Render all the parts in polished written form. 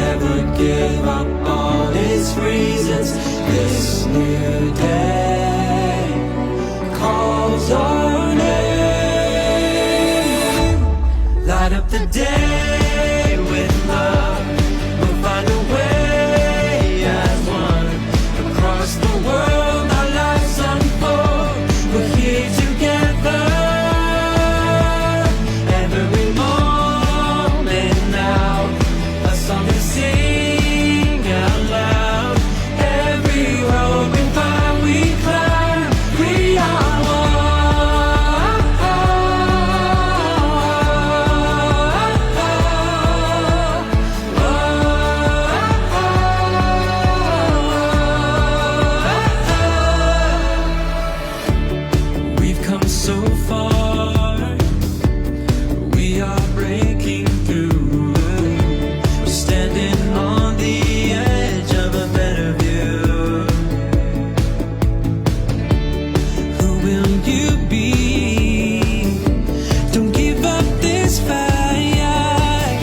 never give up all its reasons. This new day calls our name. Light up the day with love. We'll find a way as one. Across the world our lives unfold. We're here together. Every moment now, a song to sing out loud. Every road we find we climb. We are one. We've come so far. We are breaking through. We're standing on the edge of a better view. Who will you be? Don't give up this fight.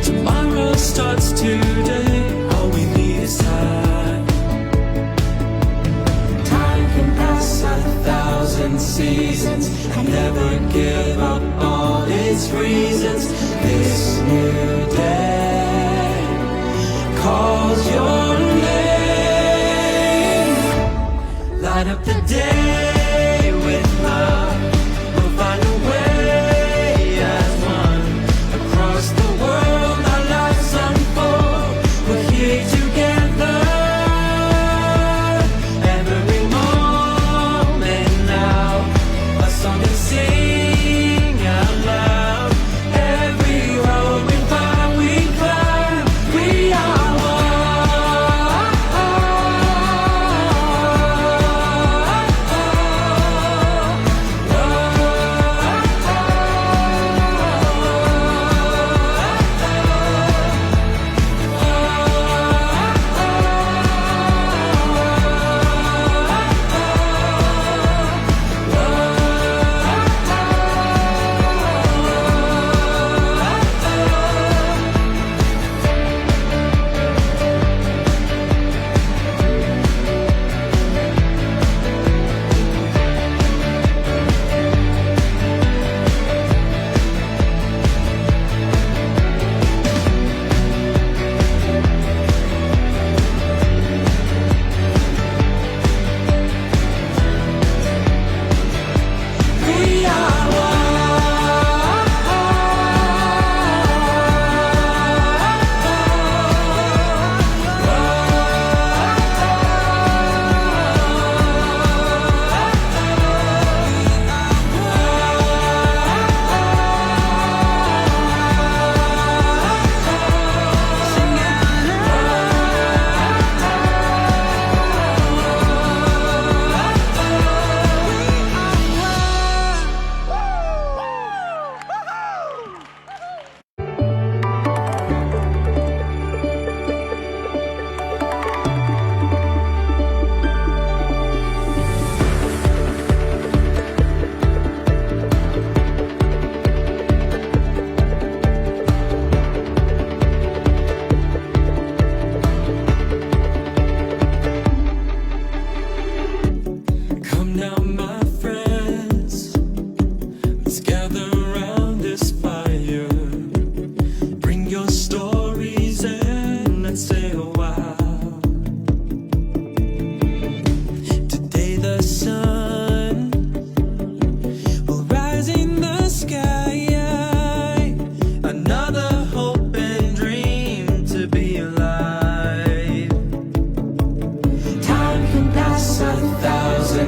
Tomorrow starts today. All we need is time. Time can pass 1,000 seasons and never give up all its reasons. This new day calls your name. Light up the day with love. We'll find a way as one. Across the world our lives unfold. We're here together. Every moment now, a song to sing out loud. Every road we find we climb. We are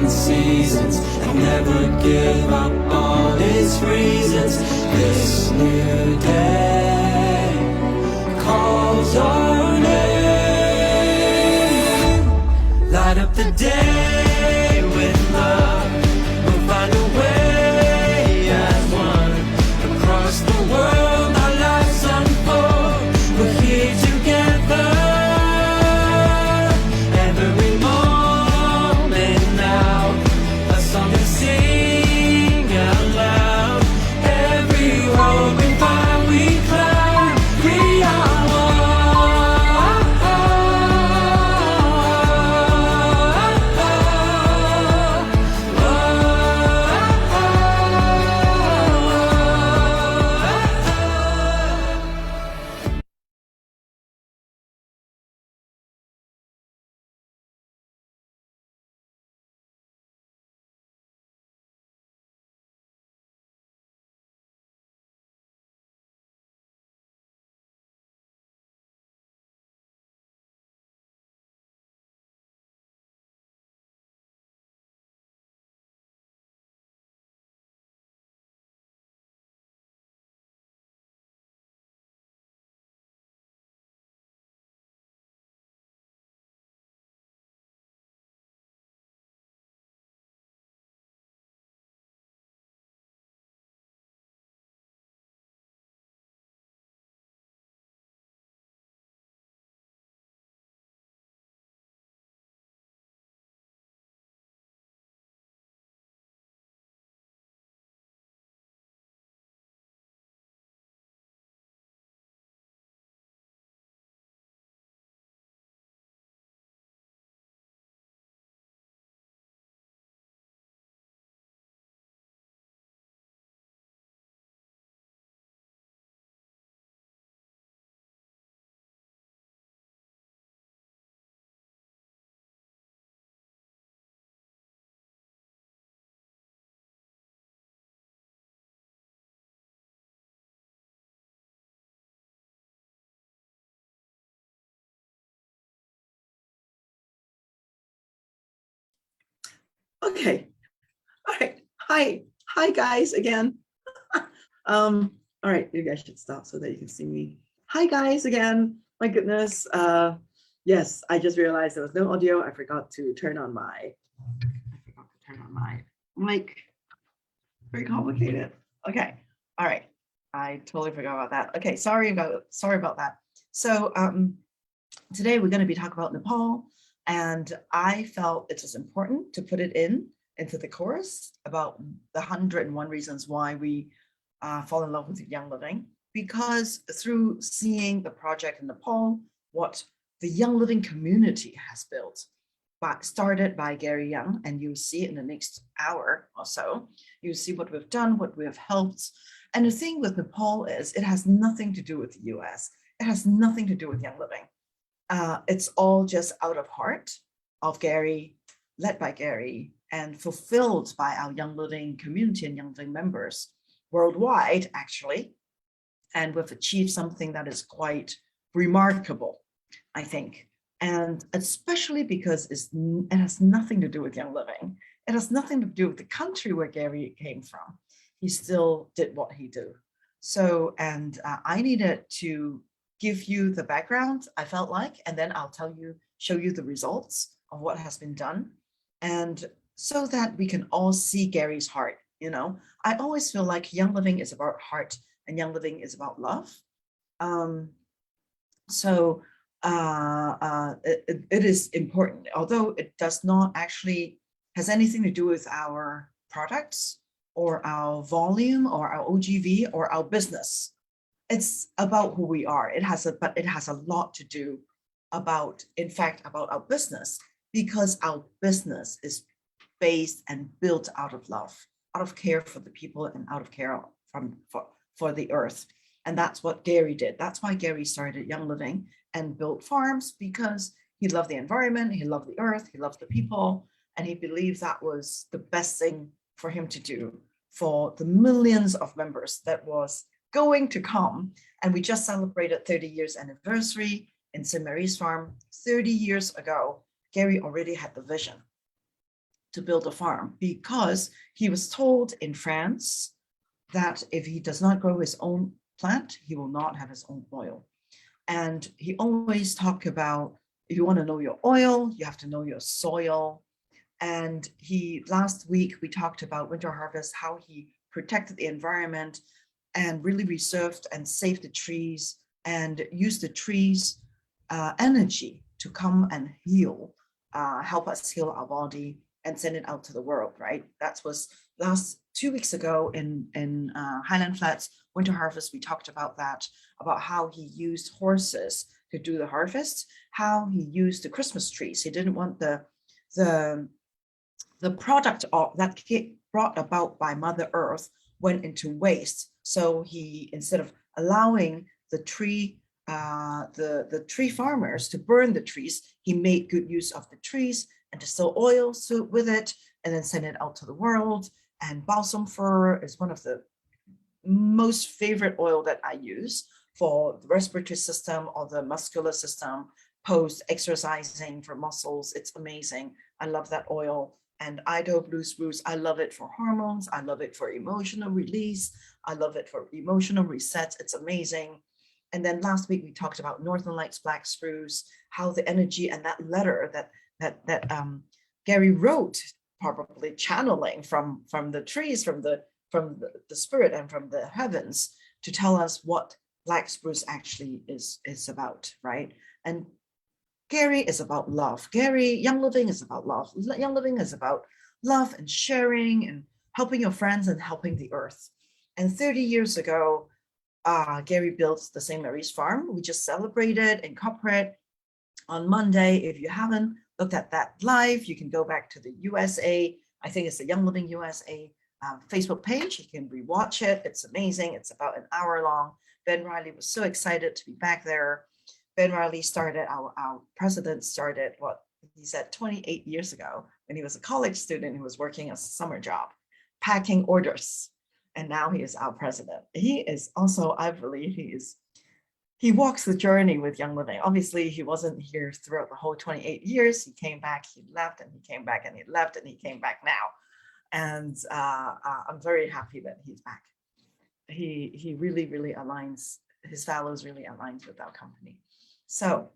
seasons and never give up all its reasons. This new day calls our name. Light up the day with love. We'll find a way as one. Across the world our lives unfold. We're here together. Every moment now, a song to sing out loud. Every road we find we climb. We are one. Okay. All right. Hi guys again. All right, maybe I should stop so that you can see me. Hi guys again. My goodness. Yes, I just realized there was no audio. I forgot to turn on my mic. Very complicated. Okay. All right. I totally forgot about that. Okay, sorry about that. So today we're going to be talking about Nepal, and I felt it was important to put it into the course about the 101 reasons why we fall in love with Young Living, because through seeing the project in Nepal, what the Young Living community has built, started by Gary Young, and you'll see it in the next hour or so. You see what we've done, what we have helped. And the thing with Nepal is it has nothing to do with the US. It has nothing to do with Young Living. It's all just out of heart of Gary, led by Gary, and fulfilled by our Young Living community and Young Living members worldwide, actually. And we've achieved something that is quite remarkable, I think. And especially because it has nothing to do with Young Living. It has nothing to do with the country where Gary came from. He still did what he did. So, and I needed to give you the background, I felt like, and then I'll show you the results of what has been done. And so that we can all see Gary's heart, you know. I always feel like Young Living is about heart and Young Living is about love. It is important, although it does not actually has anything to do with our products or our volume or our OGV or our business. It's about who we are. But it has a lot to do about our business, because our business is based and built out of love, out of care for the people, and out of care for the earth. And that's what Gary did. That's why Gary started Young Living and built farms, because he loved the environment, he loved the earth, he loved the people, and he believed that was the best thing for him to do for the millions of members that was going to come. And we just celebrated 30 years anniversary in St. Mary's Farm. 30 years ago, Gary already had the vision to build a farm, because he was told in France that if he does not grow his own plant, he will not have his own oil. And he always talked about, if you want to know your oil, you have to know your soil. And last week we talked about winter harvest, how he protected the environment and really reserved and saved the trees and used the trees energy to come and heal, help us heal our body and send it out to the world, right? That was last 2 weeks ago in Highland Flats Winter Harvest. We talked about that, about how he used horses to do the harvest, how he used the Christmas trees. He didn't want the product that brought about by Mother Earth went into waste. So he, instead of allowing the tree farmers to burn the trees, he made good use of the trees and distill oil with it, and then send it out to the world. And balsam fir is one of the most favorite oil that I use for the respiratory system or the muscular system, post exercising for muscles. It's amazing. I love that oil. And Ido blue spruce, I love it for hormones. I love it for emotional release. I love it for emotional resets. It's amazing. And then last week we talked about Northern Lights black spruce, how the energy and that letter that Gary wrote, probably channeling from the trees, from the spirit and from the heavens, to tell us what black spruce actually is about, right? And Gary is about love. Young Living is about love. Young Living is about love and sharing and helping your friends and helping the earth. And 30 years ago, Gary built the St. Mary's Farm. We just celebrated in corporate on Monday. If you haven't looked at that live, you can go back to the USA. I think it's the Young Living USA Facebook page. You can rewatch it. It's amazing. It's about an hour long. Ben Riley was so excited to be back there. Ben Riley started, our president started, what he said 28 years ago, when he was a college student who was working a summer job, packing orders. And now he is our president. He is also, I believe he is he walks the journey with Young Living. Obviously, he wasn't here throughout the whole 28 years. He came back, he left, and he came back, and he left, and he came back now. And I'm very happy that he's back. He really, really aligns, his values really aligns with our company. So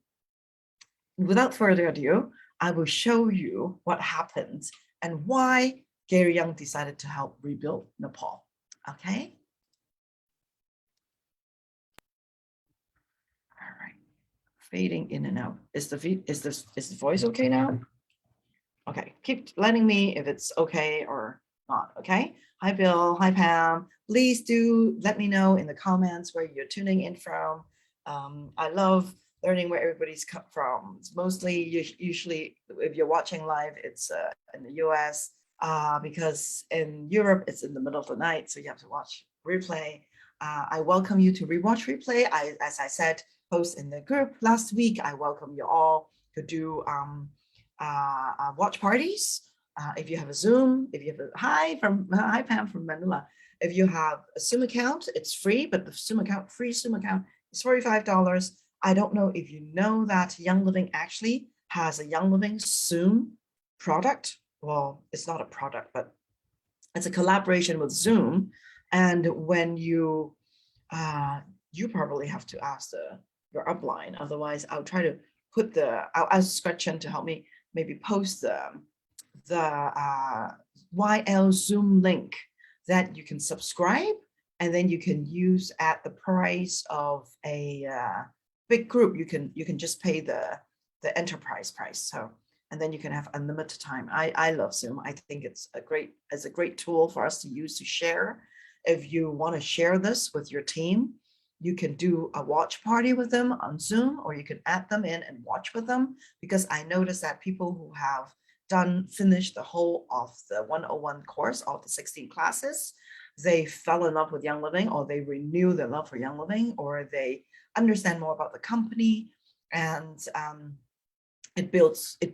without further ado, I will show you what happened and why Gary Young decided to help rebuild Nepal. Okay. All right. Fading in and out. Is the voice okay now? Okay. Keep letting me if it's okay or not. Okay. Hi, Bill. Hi, Pam. Please do let me know in the comments where you're tuning in from. I love learning where everybody's come from. It's mostly, usually, if you're watching live, it's in the US, because in Europe, it's in the middle of the night, so you have to watch replay. I welcome you to rewatch replay. As I said, post in the group last week, I welcome you all to do watch parties. If you have a Zoom, if you have a, hi Pam from Manila. If you have a Zoom account, it's free, but the free Zoom account is $45. I don't know if you know that Young Living actually has a Young Living Zoom product. Well, it's not a product, but it's a collaboration with Zoom. And when you probably have to ask your upline. Otherwise, I'll try to put I'll ask Gretchen to help me maybe post the YL Zoom link that you can subscribe, and then you can use at the price of a big group. You can just pay the enterprise price. So, and then you can have unlimited time. I love Zoom. I think it's a great tool for us to use to share. If you want to share this with your team, you can do a watch party with them on Zoom, or you can add them in and watch with them, because I noticed that people who have finished the whole of the 101 course of the 16 classes, they fell in love with Young Living, or they renew their love for Young Living, or they understand more about the company. And it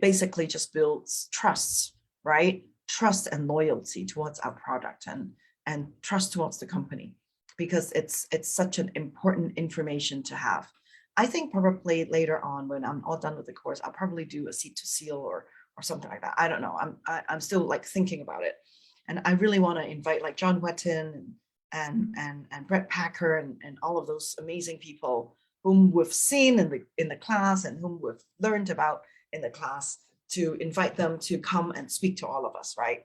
basically just builds trust, right? Trust and loyalty towards our product, and trust towards the company, because it's such an important information to have. I think probably later on, when I'm all done with the course, I'll probably do a seat to seal or something like that. I don't know. I'm still like thinking about it. And I really want to invite like John Wetton and Brett Packer and all of those amazing people whom we've seen in the class and whom we've learned about in the class, to invite them to come and speak to all of us, right?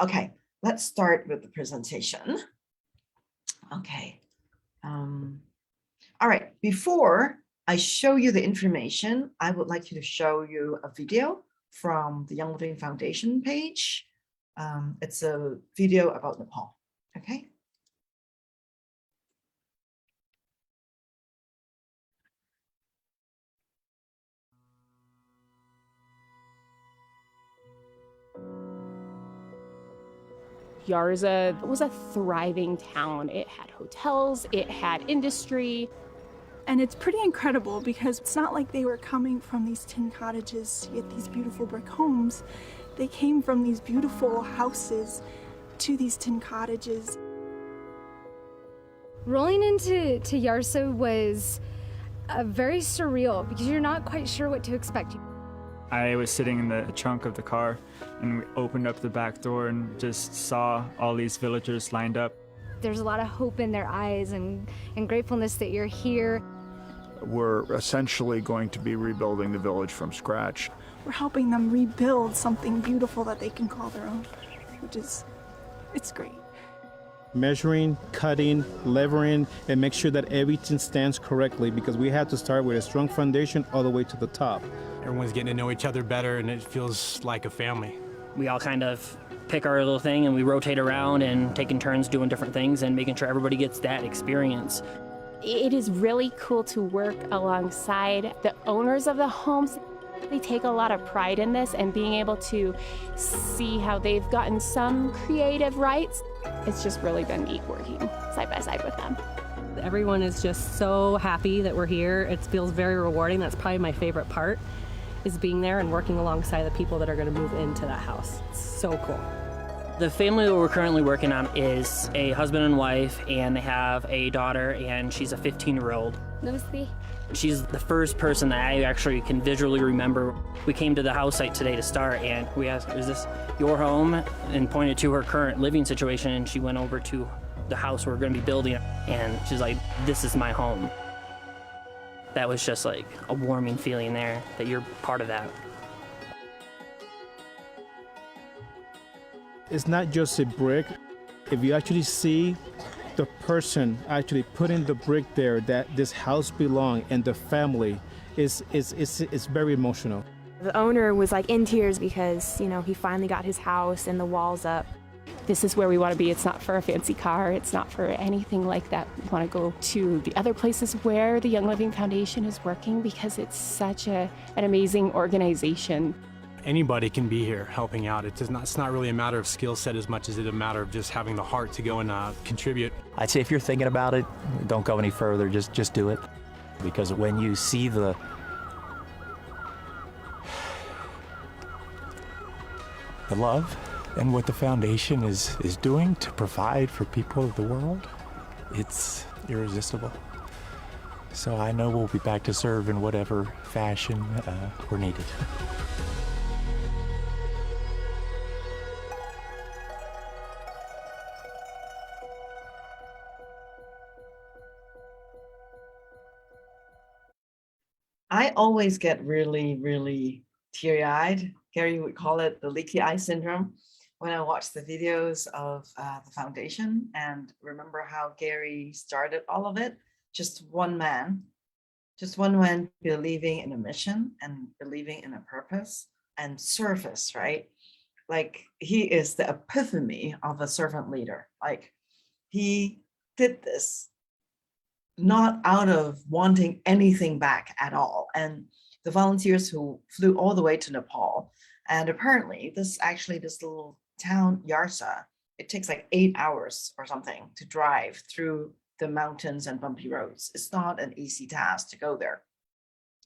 Okay, let's start with the presentation. Okay. All right, before I show you the information, I would like you to show you a video from the Young Living Foundation page. It's a video about Nepal, okay? Yarza was a thriving town. It had hotels, it had industry. And it's pretty incredible, because it's not like they were coming from these tin cottages to get these beautiful brick homes. They came from these beautiful houses to these tin cottages. Rolling into Yarsa was very surreal, because you're not quite sure what to expect. I was sitting in the trunk of the car, and we opened up the back door and just saw all these villagers lined up. There's a lot of hope in their eyes and gratefulness that you're here. We're essentially going to be rebuilding the village from scratch. We're helping them rebuild something beautiful that they can call their own, it's great. Measuring, cutting, levering, and make sure that everything stands correctly, because we have to start with a strong foundation all the way to the top. Everyone's getting to know each other better, and it feels like a family. We all kind of pick our little thing and we rotate around and taking turns doing different things and making sure everybody gets that experience. It is really cool to work alongside the owners of the homes. They take a lot of pride in this, and being able to see how they've gotten some creative rights. It's just really been neat working side by side with them. Everyone is just so happy that we're here. It feels very rewarding. That's probably my favorite part, is being there and working alongside the people that are going to move into that house. It's so cool. The family that we're currently working on is a husband and wife, and they have a daughter, and she's a 15-year-old. Namaste. She's the first person that I actually can visually remember. We came to the house site today to start, and we asked, is this your home? And pointed to her current living situation, and she went over to the house we're going to be building, and she's like, this is my home. That was just like a warming feeling there, that you're part of that. It's not just a brick. If you actually see the person actually putting the brick there that this house belongs and the family, it's very emotional. The owner was like in tears because, you know, he finally got his house and the walls up. This is where we want to be. It's not for a fancy car. It's not for anything like that. We want to go to the other places where the Young Living Foundation is working because it's such an amazing organization. Anybody can be here helping out. It's not really a matter of skill set as much as it's a matter of just having the heart to go and contribute. I'd say if you're thinking about it, don't go any further, just do it. Because when you see the love and what the foundation is doing to provide for people of the world, it's irresistible. So I know we'll be back to serve in whatever fashion we're needed. I always get really, really teary-eyed. Gary would call it the leaky eye syndrome when I watch the videos of the foundation and remember how Gary started all of it. Just one man believing in a mission and believing in a purpose and service, right? Like he is the epiphany of a servant leader. Like he did this not out of wanting anything back at all. And the volunteers who flew all the way to Nepal, and apparently this little town, Yarsa, it takes like 8 hours or something to drive through the mountains and bumpy roads. It's not an easy task to go there,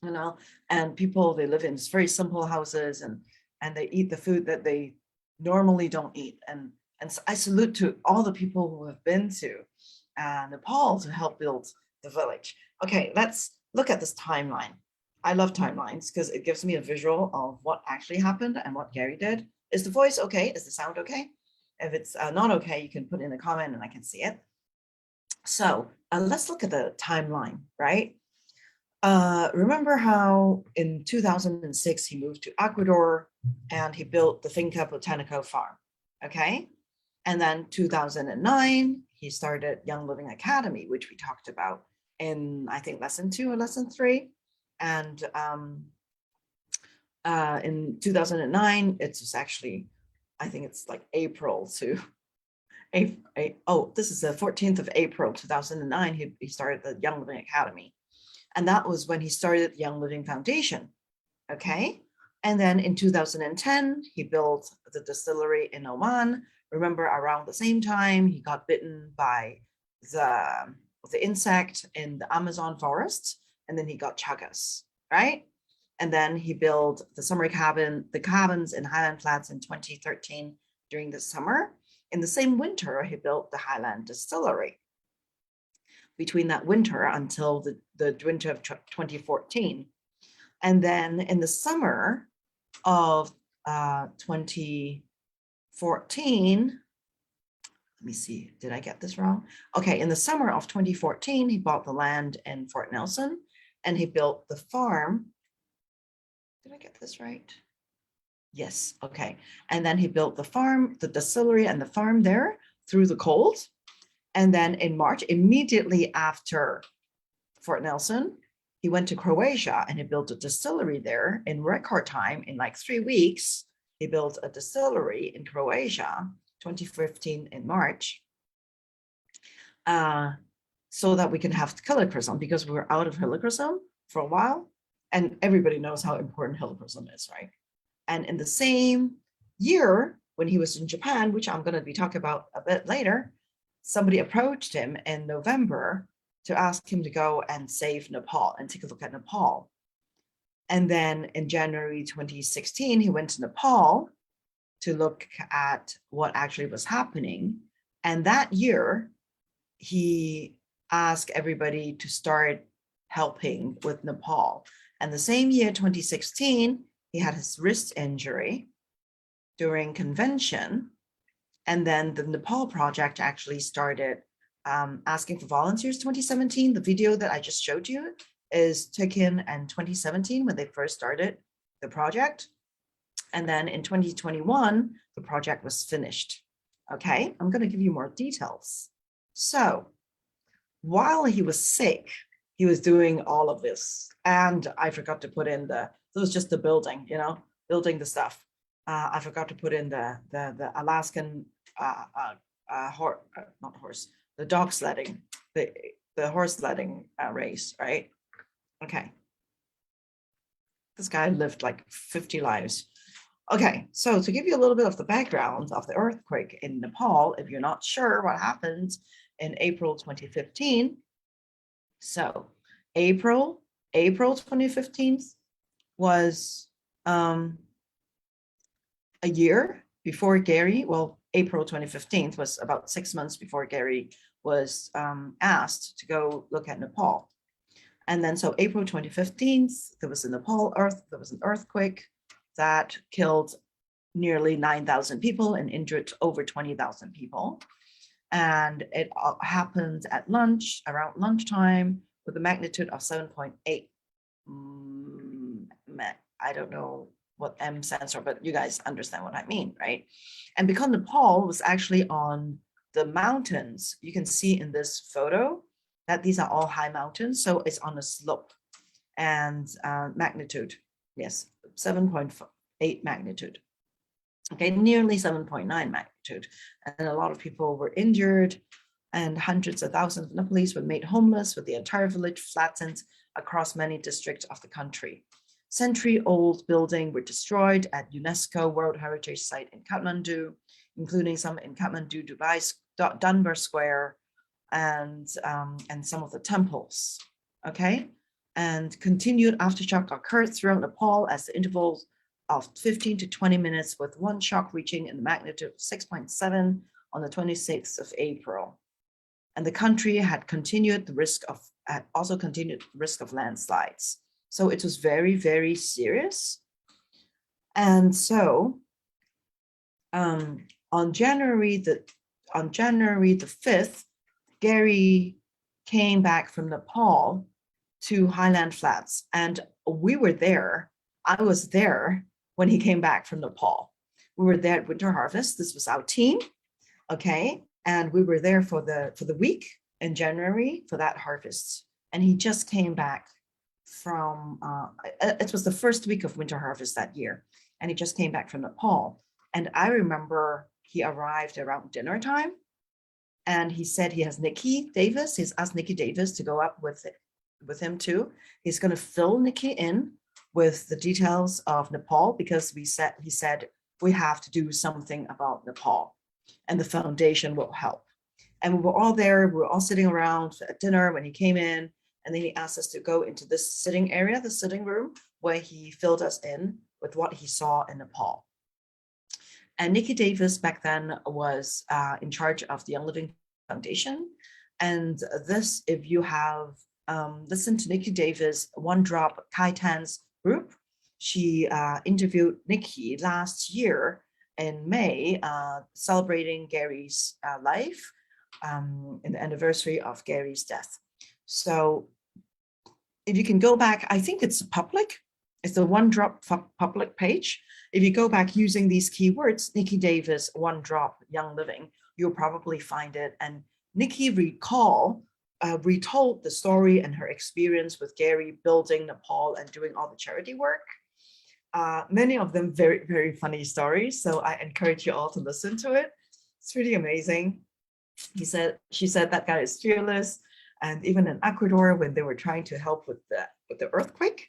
you know, and people, they live in very simple houses and they eat the food that they normally don't eat. And so I salute to all the people who have been to Nepal to help build the village. Okay, let's look at this timeline. I love timelines because it gives me a visual of what actually happened and what Gary did. Is the voice okay? Is the sound okay? If it's not okay, you can put in a comment and I can see it. So let's look at the timeline, right? Remember how in 2006 he moved to Ecuador and he built the Finca Botanico farm, okay? And then 2009, he started Young Living Academy, which we talked about in, I think, lesson 2 or lesson 3. And in 2009, it was actually, I think it's like April to, this is the 14th of April, 2009, he started the Young Living Academy. And that was when he started the Young Living Foundation, okay? And then in 2010, he built the distillery in Oman. Remember, around the same time, he got bitten by the insect in the Amazon forest, and then he got chagas, right? And then he built the cabins in Highland Flats in 2013 during the summer. In the same winter, he built the Highland Distillery. Between that winter until the winter of 2014. And then in the summer of 2014, let me see, did I get this wrong? Okay, in the summer of 2014, he bought the land in Fort Nelson and he built the farm. Did I get this right? Yes, okay. And then he built the farm, the distillery and the farm there through the cold. And then in March, immediately after Fort Nelson, he went to Croatia and he built a distillery there in record time. In like 3 weeks, he built a distillery in Croatia, 2015 in March, so that we can have helichrysum because we were out of helichrysum for a while. And everybody knows how important helichrysum is, right? And in the same year, when he was in Japan, which I'm going to be talking about a bit later, somebody approached him in November to ask him to go and save Nepal and take a look at Nepal. And then in January 2016, he went to Nepal to look at what actually was happening. And that year, he asked everybody to start helping with Nepal. And the same year, 2016, he had his wrist injury during convention. And then the Nepal project actually started asking for volunteers 2017. The video that I just showed you is taken in 2017 when they first started the project. And then in 2021, the project was finished. Okay, I'm going to give you more details. So while he was sick, he was doing all of this. And I forgot to put in it was just the building, building the stuff. I forgot to put in the Alaskan the dog sledding, the horse sledding race, right? Okay. This guy lived like 50 lives. Okay, so to give you a little bit of the background of the earthquake in Nepal, if you're not sure what happened in April 2015. So April 2015 was a year before Gary, well, April 2015 was about 6 months before Gary was asked to go look at Nepal. And then so April 2015, there was an earthquake that killed nearly 9,000 people and injured over 20,000 people. And it happened at around lunchtime, with a magnitude of 7.8. I don't know what M stands for, but you guys understand what I mean, right? And because Nepal was actually on the mountains, you can see in this photo that these are all high mountains, so it's on a slope. And magnitude, yes, 7.8 magnitude. Okay, nearly 7.9 magnitude. And a lot of people were injured, and hundreds of thousands of Nepalese were made homeless, with the entire village flattened across many districts of the country. Century-old buildings were destroyed at UNESCO World Heritage Site in Kathmandu, including some in Kathmandu, Dubai, Dunbar Square, and some of the temples. Okay, and continued aftershock occurred throughout Nepal as the intervals of 15 to 20 minutes, with one shock reaching in the magnitude of 6.7 on the 26th of April. And the country had also continued the risk of landslides. So it was very, very serious. And so on January the 5th, Gary came back from Nepal to Highland Flats, and we were there. I was there when he came back from Nepal. We were there at Winter Harvest. This was our team, okay? And we were there for the week in January for that harvest. And he just came back from, it was the first week of Winter Harvest that year. And he just came back from Nepal. And I remember he arrived around dinner time, and he said he has Nikki Davis. He's asked Nikki Davis to go up with him too. He's going to fill Nikki in with the details of Nepal, because he said we have to do something about Nepal, and the foundation will help. And we were all there. We were all sitting around at dinner when he came in, and then he asked us to go into this sitting area, the sitting room, where he filled us in with what he saw in Nepal. And Nikki Davis back then was in charge of the Young Living Foundation. And this, if you have listened to Nikki Davis, One Drop Kaitan's group, she interviewed Nikki last year in May, celebrating Gary's life in the anniversary of Gary's death. So if you can go back, I think it's public. It's the One Drop public page. If you go back using these keywords, Nikki Davis, One Drop, Young Living, you'll probably find it. And Nikki retold the story and her experience with Gary building Nepal and doing all the charity work. Many of them very, very funny stories. So I encourage you all to listen to it. It's really amazing. She said that guy is fearless. And even in Ecuador, when they were trying to help with the earthquake,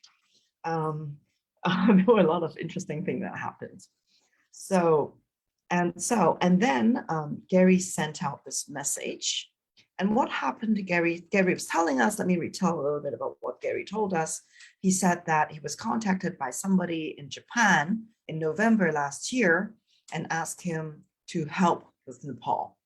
there were a lot of interesting things that happened. And then Gary sent out this message. And what happened to Gary? Gary was telling us, let me retell a little bit about what Gary told us. He said that he was contacted by somebody in Japan in November last year and asked him to help with Nepal.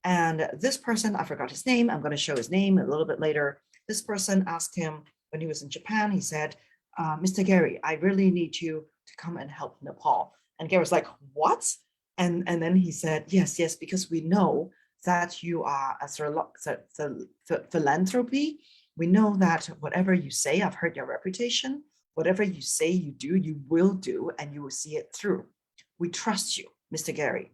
And this person, I forgot his name, I'm going to show his name a little bit later. This person asked him when he was in Japan, he said, Mr. Gary, I really need you to come and help Nepal. And Gary was like, what? And then he said, yes, because we know that you are a philanthropy. We know that whatever you say, I've heard your reputation, whatever you say you do, you will do, and you will see it through. We trust you, Mr. Gary.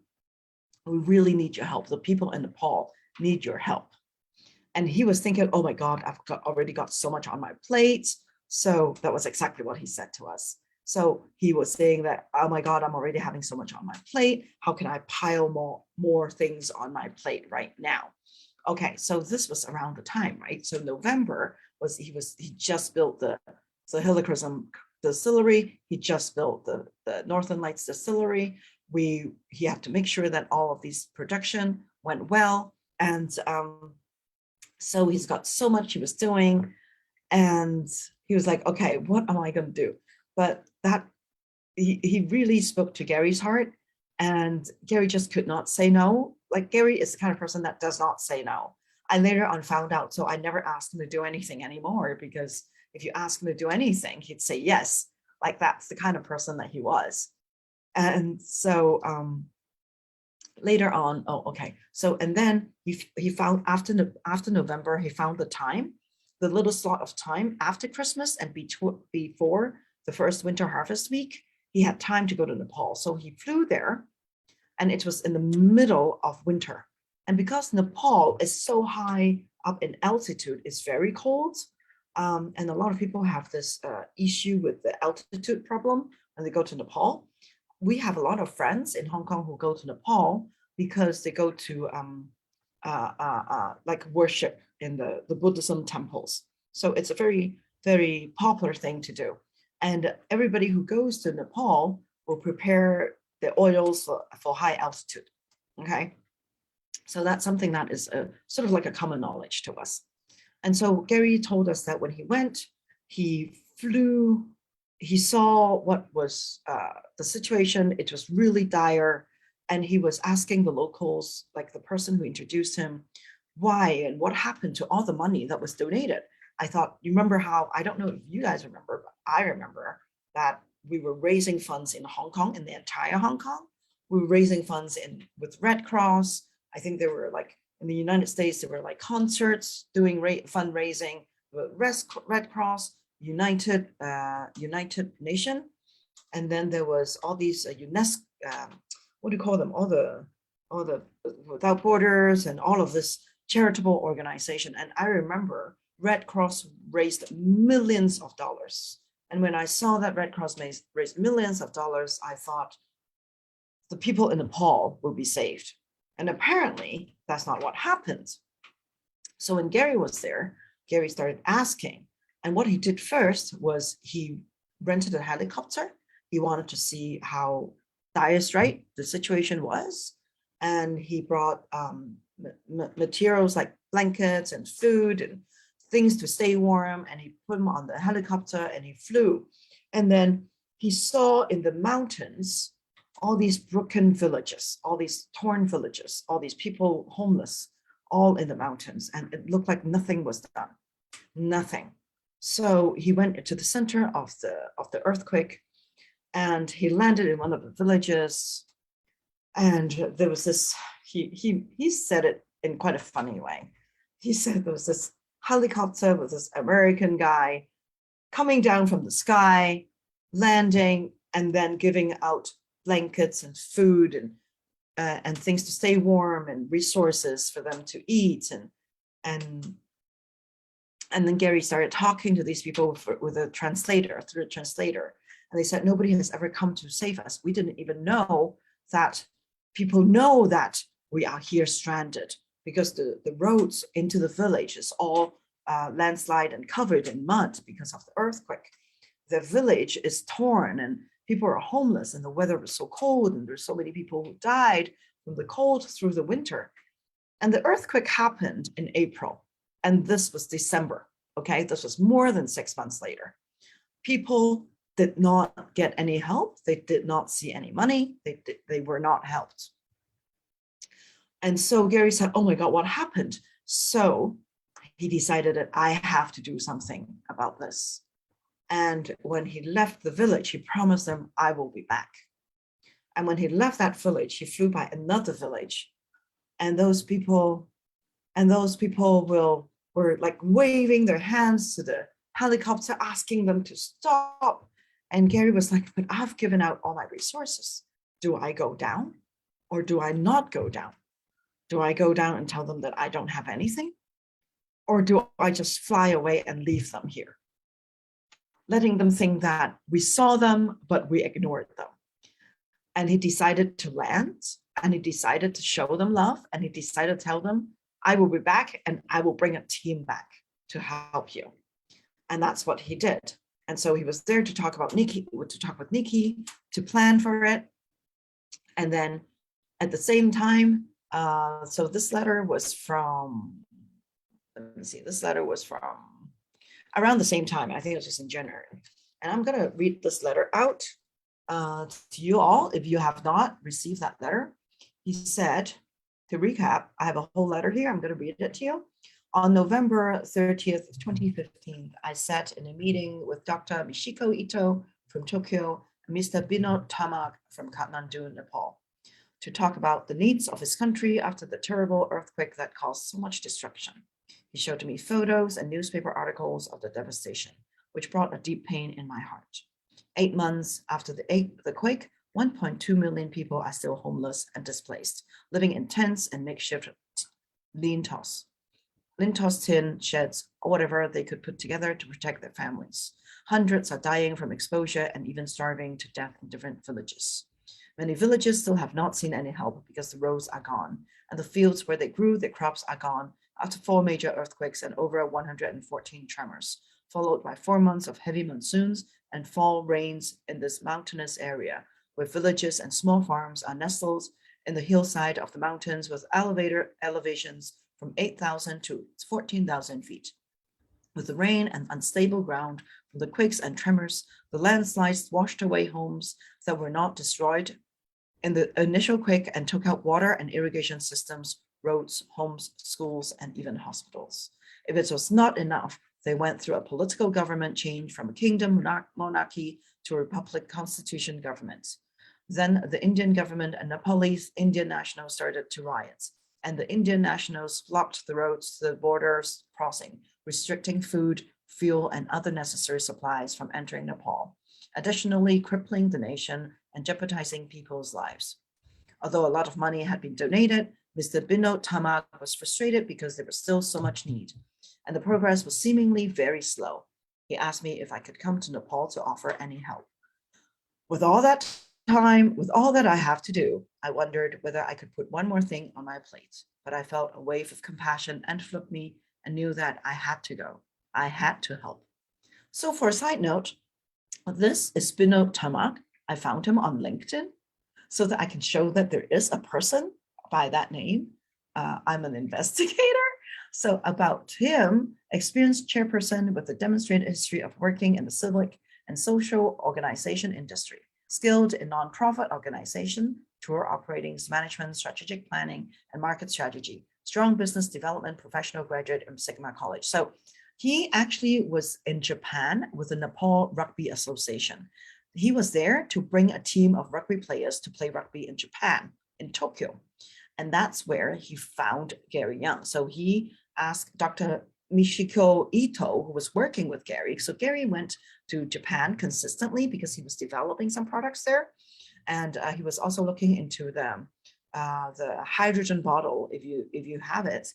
We really need your help. The people in Nepal need your help. And he was thinking, oh my God, I've already got so much on my plate. So that was exactly what he said to us. So he was saying that, oh my God, I'm already having so much on my plate. How can I pile more things on my plate right now? Okay, so this was around the time, right? So November was, he just built the Helichrysum distillery. He just built the Northern Lights distillery. He had to make sure that all of these production went well. And so he's got so much he was doing. And he was like, okay, what am I going to do? But that he really spoke to Gary's heart, and Gary just could not say no. Like, Gary is the kind of person that does not say no. I later on found out, so I never asked him to do anything anymore, because if you ask him to do anything, he'd say yes. Like, that's the kind of person that he was. And so later on, so, and then he found after November, he found the little slot of time after Christmas and before the first winter harvest week. He had time to go to Nepal. So he flew there, and it was in the middle of winter. And because Nepal is so high up in altitude, it's very cold. And a lot of people have this issue with the altitude problem when they go to Nepal. We have a lot of friends in Hong Kong who go to Nepal because they go to like worship in the Buddhism temples. So it's a very, very popular thing to do. And everybody who goes to Nepal will prepare the oils for high altitude. Okay. So that's something that is sort of like a common knowledge to us. And so Gary told us that when he went, he flew, he saw what was the situation. It was really dire. And he was asking the locals, like the person who introduced him, why and what happened to all the money that was donated. I thought, you remember how, I don't know if you guys remember, but I remember that we were raising funds in Hong Kong, in the entire Hong Kong. We were raising funds with Red Cross. I think there were like, in the United States, there were like concerts doing fundraising with Red Cross, United Nation. And then there was all these UNESCO, what do you call them? All the Without Borders and all of this charitable organization. And I remember Red Cross raised millions of dollars. And when I saw that Red Cross raised millions of dollars, I thought the people in Nepal will be saved. And apparently that's not what happened. So when Gary was there, Gary started asking. And what he did first was he rented a helicopter. He wanted to see how dire straits the situation was. And he brought materials like blankets and food and things to stay warm. And he put them on the helicopter and he flew. And then he saw in the mountains all these broken villages, all these torn villages, all these people homeless, all in the mountains. And it looked like nothing was done, nothing. So he went to the center of the earthquake, and he landed in one of the villages. And there was this, he said it in quite a funny way. He said there was this helicopter with this American guy coming down from the sky, landing, and then giving out blankets and food and things to stay warm and resources for them to eat. And then Gary started talking to these people through a translator. And they said, nobody has ever come to save us. We didn't even know that people know that we are here stranded, because the roads into the village is all landslide and covered in mud because of the earthquake. The village is torn and people are homeless, and the weather was so cold, and there's so many people who died from the cold through the winter. And the earthquake happened in April, and this was December. Okay, this was more than 6 months later. People did not get any help. They did not see any money. They were not helped. And so Gary said, oh my God, what happened? So he decided that I have to do something about this. And when he left the village, he promised them, I will be back. And when he left that village, he flew by another village. And those people were like waving their hands to the helicopter, asking them to stop. And Gary was like, but I've given out all my resources. Do I go down or do I not go down? Do I go down and tell them that I don't have anything? Or do I just fly away and leave them here? Letting them think that we saw them, but we ignored them. And he decided to land, and he decided to show them love, and he decided to tell them, I will be back and I will bring a team back to help you. And that's what he did. And so he was there to talk with Nikki, to plan for it. And then at the same time, so this letter was from, let me see, this letter was from around the same time. I think it was just in January. And I'm going to read this letter out to you all if you have not received that letter. He said, to recap, I have a whole letter here. I'm going to read it to you. On November 30th of 2015, I sat in a meeting with Dr. Michiko Ito from Tokyo and Mr. Binod Tamak from Kathmandu, Nepal, to talk about the needs of his country after the terrible earthquake that caused so much destruction. He showed me photos and newspaper articles of the devastation, which brought a deep pain in my heart. 8 months after the quake, 1.2 million people are still homeless and displaced, living in tents and makeshift lintos tin sheds, or whatever they could put together to protect their families. Hundreds are dying from exposure and even starving to death in different villages. Many villages still have not seen any help because the roads are gone, and the fields where they grew their crops are gone after 4 major earthquakes and over 114 tremors, followed by 4 months of heavy monsoons and fall rains in this mountainous area, where villages and small farms are nestled in the hillside of the mountains with elevations from 8,000 to 14,000 feet. With the rain and unstable ground from the quakes and tremors, the landslides washed away homes that were not destroyed in the initial quake and took out water and irrigation systems, roads, homes, schools, and even hospitals. If it was not enough, they went through a political government change from a kingdom monarchy to a republic constitution government. Then the Indian government and Nepalese Indian nationals started to riot, and the Indian nationals blocked the roads to the borders crossing, restricting food, fuel, and other necessary supplies from entering Nepal, additionally crippling the nation and jeopardizing people's lives. Although a lot of money had been donated, Mr. Binod Tamak was frustrated because there was still so much need, and the progress was seemingly very slow. He asked me if I could come to Nepal to offer any help. With all that time, with all that I have to do, I wondered whether I could put one more thing on my plate, but I felt a wave of compassion envelop me and knew that I had to go. I had to help. So for a side note, this is Binod Tamak. I found him on LinkedIn so that I can show that there is a person by that name. I'm an investigator. So about him, experienced chairperson with a demonstrated history of working in the civic and social organization industry, skilled in nonprofit organization, tour operating, management, strategic planning, and market strategy, strong business development, professional graduate from Sigma College. So he actually was in Japan with the Nepal Rugby Association. He was there to bring a team of rugby players to play rugby in Japan, in Tokyo. And that's where he found Gary Young. So he asked Dr. Michiko Ito, who was working with Gary. So Gary went to Japan consistently because he was developing some products there. And he was also looking into the hydrogen bottle, if you have it.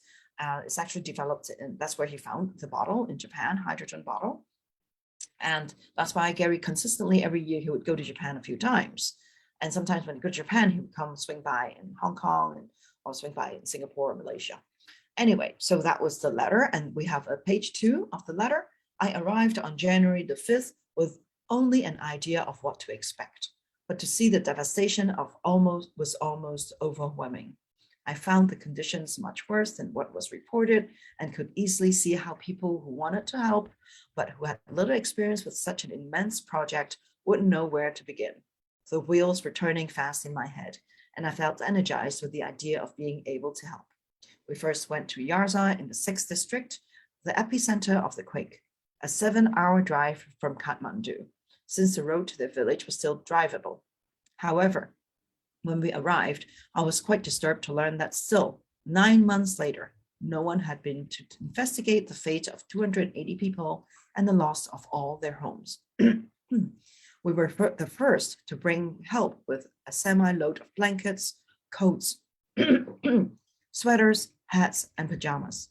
It's actually developed, and that's where he found the bottle in Japan, hydrogen bottle. And that's why Gary consistently every year he would go to Japan a few times. And sometimes when he go to Japan, he would come swing by in Hong Kong or swing by in Singapore or Malaysia. Anyway, so that was the letter, and we have a page 2 of the letter. I arrived on January the 5th with only an idea of what to expect, but to see the devastation was almost overwhelming. I found the conditions much worse than what was reported and could easily see how people who wanted to help, but who had little experience with such an immense project wouldn't know where to begin. The wheels were turning fast in my head, and I felt energized with the idea of being able to help. We first went to Yarza in the 6th district, the epicenter of the quake, a 7-hour drive from Kathmandu, since the road to the village was still drivable. However, when we arrived, I was quite disturbed to learn that still, 9 months later, no one had been to investigate the fate of 280 people and the loss of all their homes. We were the first to bring help with a semi-load of blankets, coats, sweaters, hats, and pajamas.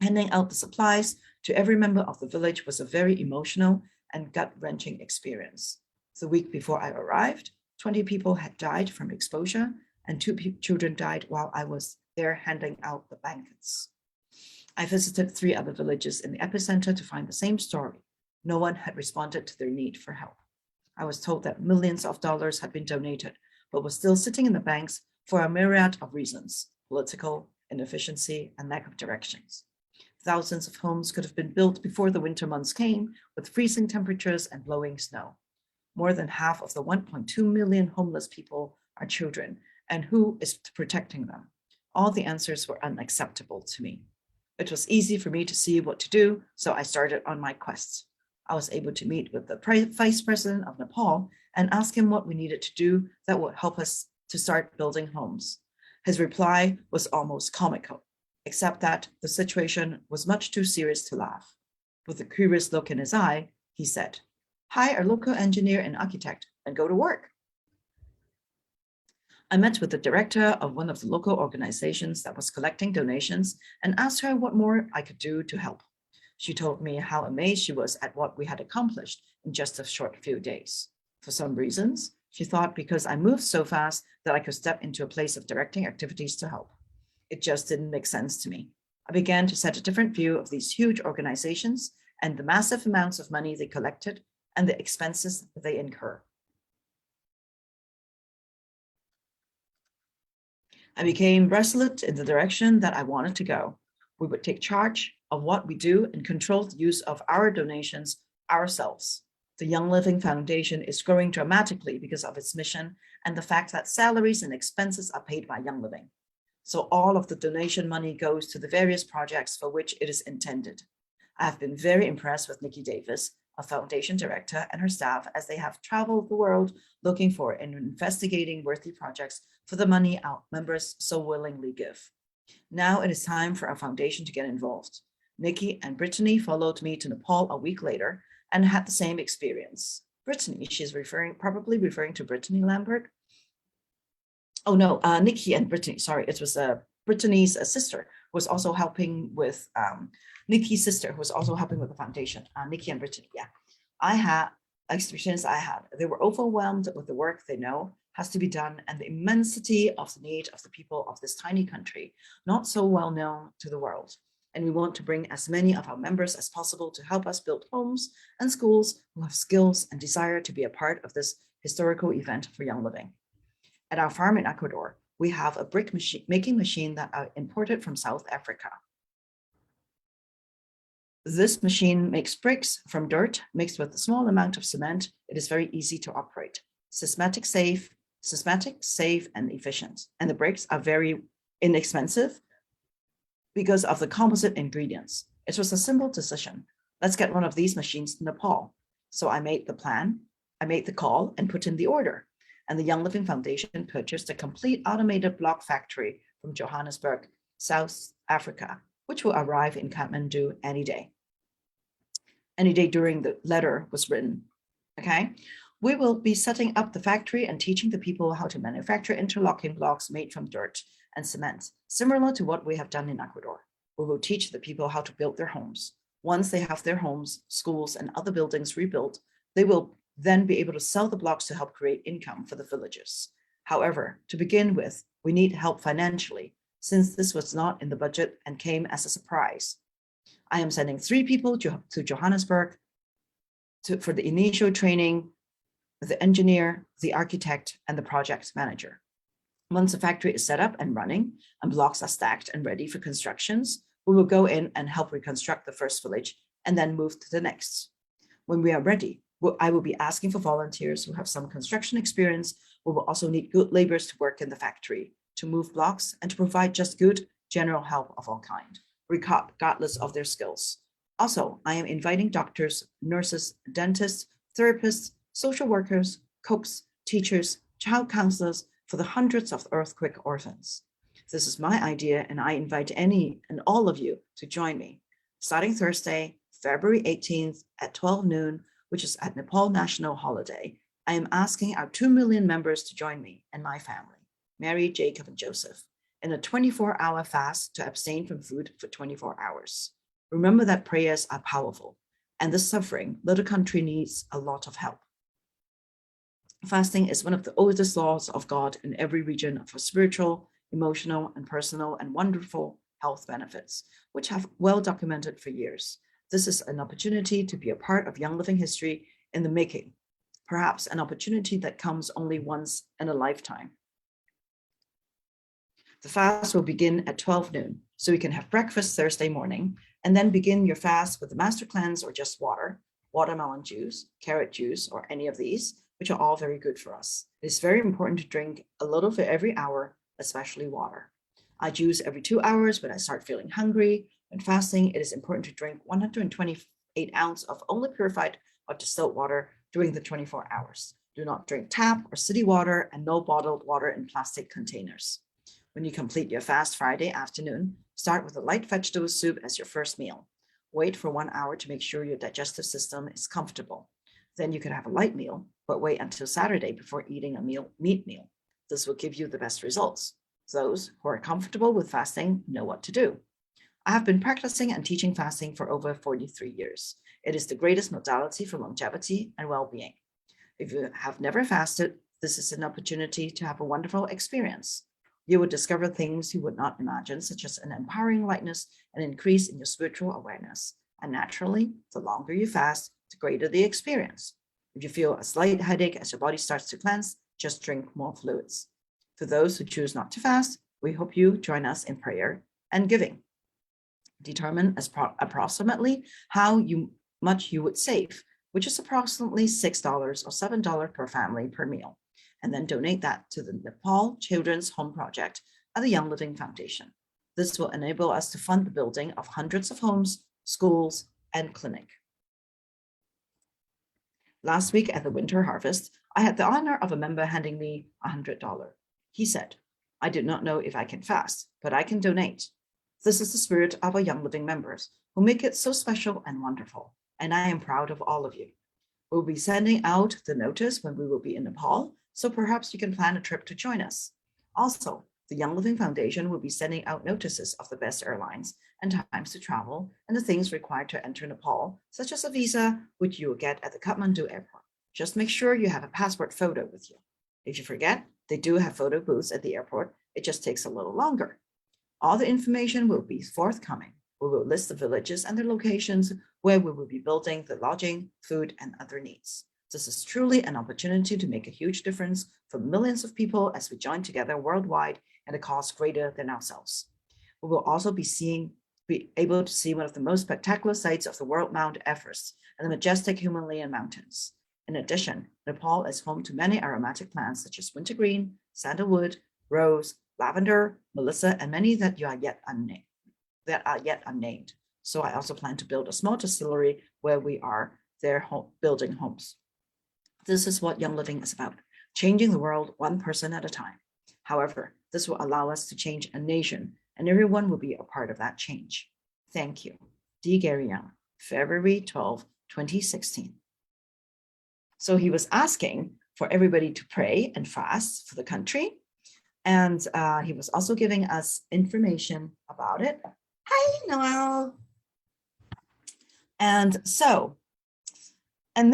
Handing out the supplies to every member of the village was a very emotional and gut-wrenching experience. The week before I arrived, 20 people had died from exposure, and 2 children died while I was there handing out the blankets. I visited 3 other villages in the epicenter to find the same story. No one had responded to their need for help. I was told that millions of dollars had been donated, but was still sitting in the banks for a myriad of reasons: political, inefficiency, and lack of directions. Thousands of homes could have been built before the winter months came, with freezing temperatures and blowing snow. More than half of the 1.2 million homeless people are children, and who is protecting them? All the answers were unacceptable to me. It was easy for me to see what to do, so I started on my quest. I was able to meet with the Vice President of Nepal and ask him what we needed to do that would help us to start building homes. His reply was almost comical, except that the situation was much too serious to laugh. With a curious look in his eye, he said, "Hire a local engineer and architect and go to work." I met with the director of one of the local organizations that was collecting donations and asked her what more I could do to help. She told me how amazed she was at what we had accomplished in just a short few days. For some reasons, she thought because I moved so fast that I could step into a place of directing activities to help. It just didn't make sense to me. I began to set a different view of these huge organizations and the massive amounts of money they collected and the expenses they incur. I became resolute in the direction that I wanted to go. We would take charge of what we do and control the use of our donations ourselves. The Young Living Foundation is growing dramatically because of its mission and the fact that salaries and expenses are paid by Young Living. So all of the donation money goes to the various projects for which it is intended. I have been very impressed with Nikki Davis, a foundation director, and her staff as they have traveled the world looking for and investigating worthy projects for the money our members so willingly give. Now it is time for our foundation to get involved. Nikki and Brittany followed me to Nepal a week later and had the same experience. Brittany, she's probably referring to Brittany Lambert. Oh no, Nikki and Brittany, sorry, it was Brittany's sister who was also helping with, Nikki's sister who was also helping with the foundation, Nikki and Brittany, yeah. I had experience I had. They were overwhelmed with the work they know has to be done and the immensity of the need of the people of this tiny country, not so well known to the world. And we want to bring as many of our members as possible to help us build homes and schools who have skills and desire to be a part of this historical event for Young Living. At our farm in Ecuador, we have a brick making machine that are imported from South Africa. This machine makes bricks from dirt mixed with a small amount of cement. It is very easy to operate, systematic, safe, and efficient. And the bricks are very inexpensive because of the composite ingredients. It was a simple decision. Let's get one of these machines to Nepal. So I made the plan, I made the call and put in the order. And the Young Living Foundation purchased a complete automated block factory from Johannesburg, South Africa, which will arrive in Kathmandu any day. Any day during the letter was written, okay? We will be setting up the factory and teaching the people how to manufacture interlocking blocks made from dirt and cement, similar to what we have done in Ecuador. We will teach the people how to build their homes. Once they have their homes, schools, and other buildings rebuilt, they will then be able to sell the blocks to help create income for the villagers. However, to begin with, we need help financially, since this was not in the budget and came as a surprise. I am sending 3 people to Johannesburg for the initial training, the engineer, the architect, and the project manager. Once the factory is set up and running and blocks are stacked and ready for constructions, we will go in and help reconstruct the first village and then move to the next. When we are ready, I will be asking for volunteers who have some construction experience. We will also need good laborers to work in the factory, to move blocks, and to provide just good general help of all kind, regardless of their skills. Also, I am inviting doctors, nurses, dentists, therapists, social workers, cooks, teachers, child counselors for the hundreds of earthquake orphans. This is my idea, and I invite any and all of you to join me. Starting Thursday, February 18th at 12 noon, which is at Nepal National Holiday, I am asking our 2 million members to join me and my family, Mary, Jacob, and Joseph, in a 24-hour fast to abstain from food for 24 hours. Remember that prayers are powerful, and the suffering little country needs a lot of help. Fasting is one of the oldest laws of God in every region for spiritual, emotional, and personal and wonderful health benefits, which have well documented for years. This is an opportunity to be a part of Young Living history in the making, perhaps an opportunity that comes only once in a lifetime. The fast will begin at 12 noon, so you can have breakfast Thursday morning, and then begin your fast with the Master Cleanse or just water, watermelon juice, carrot juice, or any of these, which are all very good for us. It is very important to drink a little for every hour, especially water. I juice every 2 hours when I start feeling hungry. When fasting, it is important to drink 128 ounces of only purified or distilled water during the 24 hours. Do not drink tap or city water, and no bottled water in plastic containers. When you complete your fast Friday afternoon, start with a light vegetable soup as your first meal. Wait for 1 hour to make sure your digestive system is comfortable. Then you can have a light meal, but wait until Saturday before eating a meat meal. This will give you the best results. Those who are comfortable with fasting know what to do. I have been practicing and teaching fasting for over 43 years. It is the greatest modality for longevity and well-being. If you have never fasted, this is an opportunity to have a wonderful experience. You will discover things you would not imagine, such as an empowering lightness and increase in your spiritual awareness. And naturally, the longer you fast, the greater the experience. If you feel a slight headache as your body starts to cleanse, just drink more fluids. For those who choose not to fast, we hope you join us in prayer and giving. Determine approximately how much you would save, which is approximately $6 or $7 per family per meal, and then donate that to the Nepal Children's Home Project at the Young Living Foundation. This will enable us to fund the building of hundreds of homes, schools, and clinic. Last week at the winter harvest, I had the honor of a member handing me $100. He said, "I do not know if I can fast, but I can donate." This is the spirit of our Young Living members who make it so special and wonderful, and I am proud of all of you. We'll be sending out the notice when we will be in Nepal, so perhaps you can plan a trip to join us. Also, the Young Living Foundation will be sending out notices of the best airlines and times to travel and the things required to enter Nepal, such as a visa, which you will get at the Kathmandu airport. Just make sure you have a passport photo with you. If you forget, they do have photo booths at the airport. It just takes a little longer. All the information will be forthcoming. We will list the villages and their locations where we will be building the lodging, food, and other needs. This is truly an opportunity to make a huge difference for millions of people as we join together worldwide at a cost greater than ourselves. We will also be able to see one of the most spectacular sights of the world, Mount Everest, and the majestic Himalayan mountains. In addition, Nepal is home to many aromatic plants such as wintergreen, sandalwood, rose, lavender, melissa, and many that are yet unnamed. So I also plan to build a small distillery where we are there building homes. This is what Young Living is about, changing the world one person at a time. However, this will allow us to change a nation, and everyone will be a part of that change. Thank you. D. Gary Young, February 12, 2016. So he was asking for everybody to pray and fast for the country. And he was also giving us information about it. Hi, Noel. And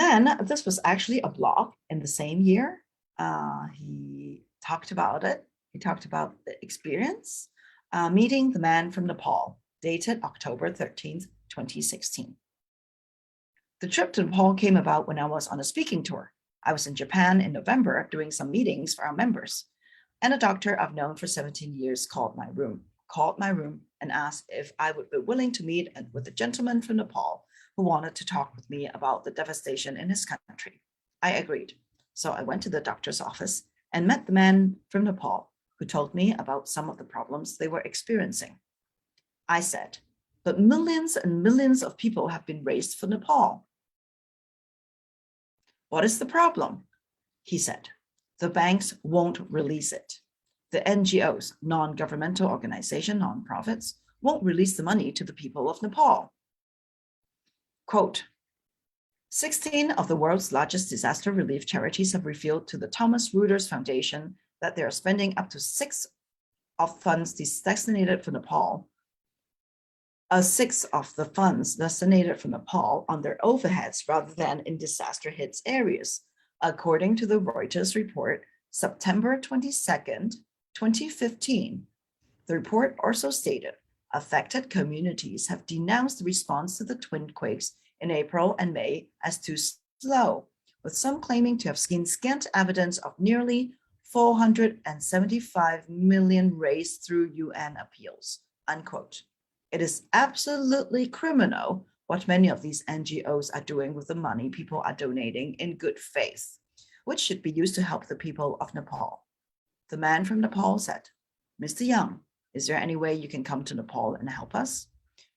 then this was actually a blog in the same year. He talked about it. He talked about the experience, meeting the man from Nepal, dated October 13th, 2016. The trip to Nepal came about when I was on a speaking tour. I was in Japan in November doing some meetings for our members. And a doctor I've known for 17 years called my room and asked if I would be willing to meet with a gentleman from Nepal who wanted to talk with me about the devastation in his country. I agreed. So I went to the doctor's office and met the man from Nepal who told me about some of the problems they were experiencing. I said, but millions and millions of people have been raised for Nepal. What is the problem? He said, the banks won't release it. The NGOs, non-governmental organization, non-profits, won't release the money to the people of Nepal. Quote, 16 of the world's largest disaster relief charities have revealed to the Thomas Reuters Foundation that they are spending up to 6 of funds designated for Nepal, of the funds designated for Nepal on their overheads rather than in disaster hit areas, according to the Reuters report, September 22nd, 2015. The report also stated affected communities have denounced the response to the twin quakes in April and May as too slow, with some claiming to have seen scant evidence of nearly 475 million raised through UN appeals, unquote. It is absolutely criminal what many of these NGOs are doing with the money people are donating in good faith, which should be used to help the people of Nepal. The man from Nepal said, Mr. Young, is there any way you can come to Nepal and help us?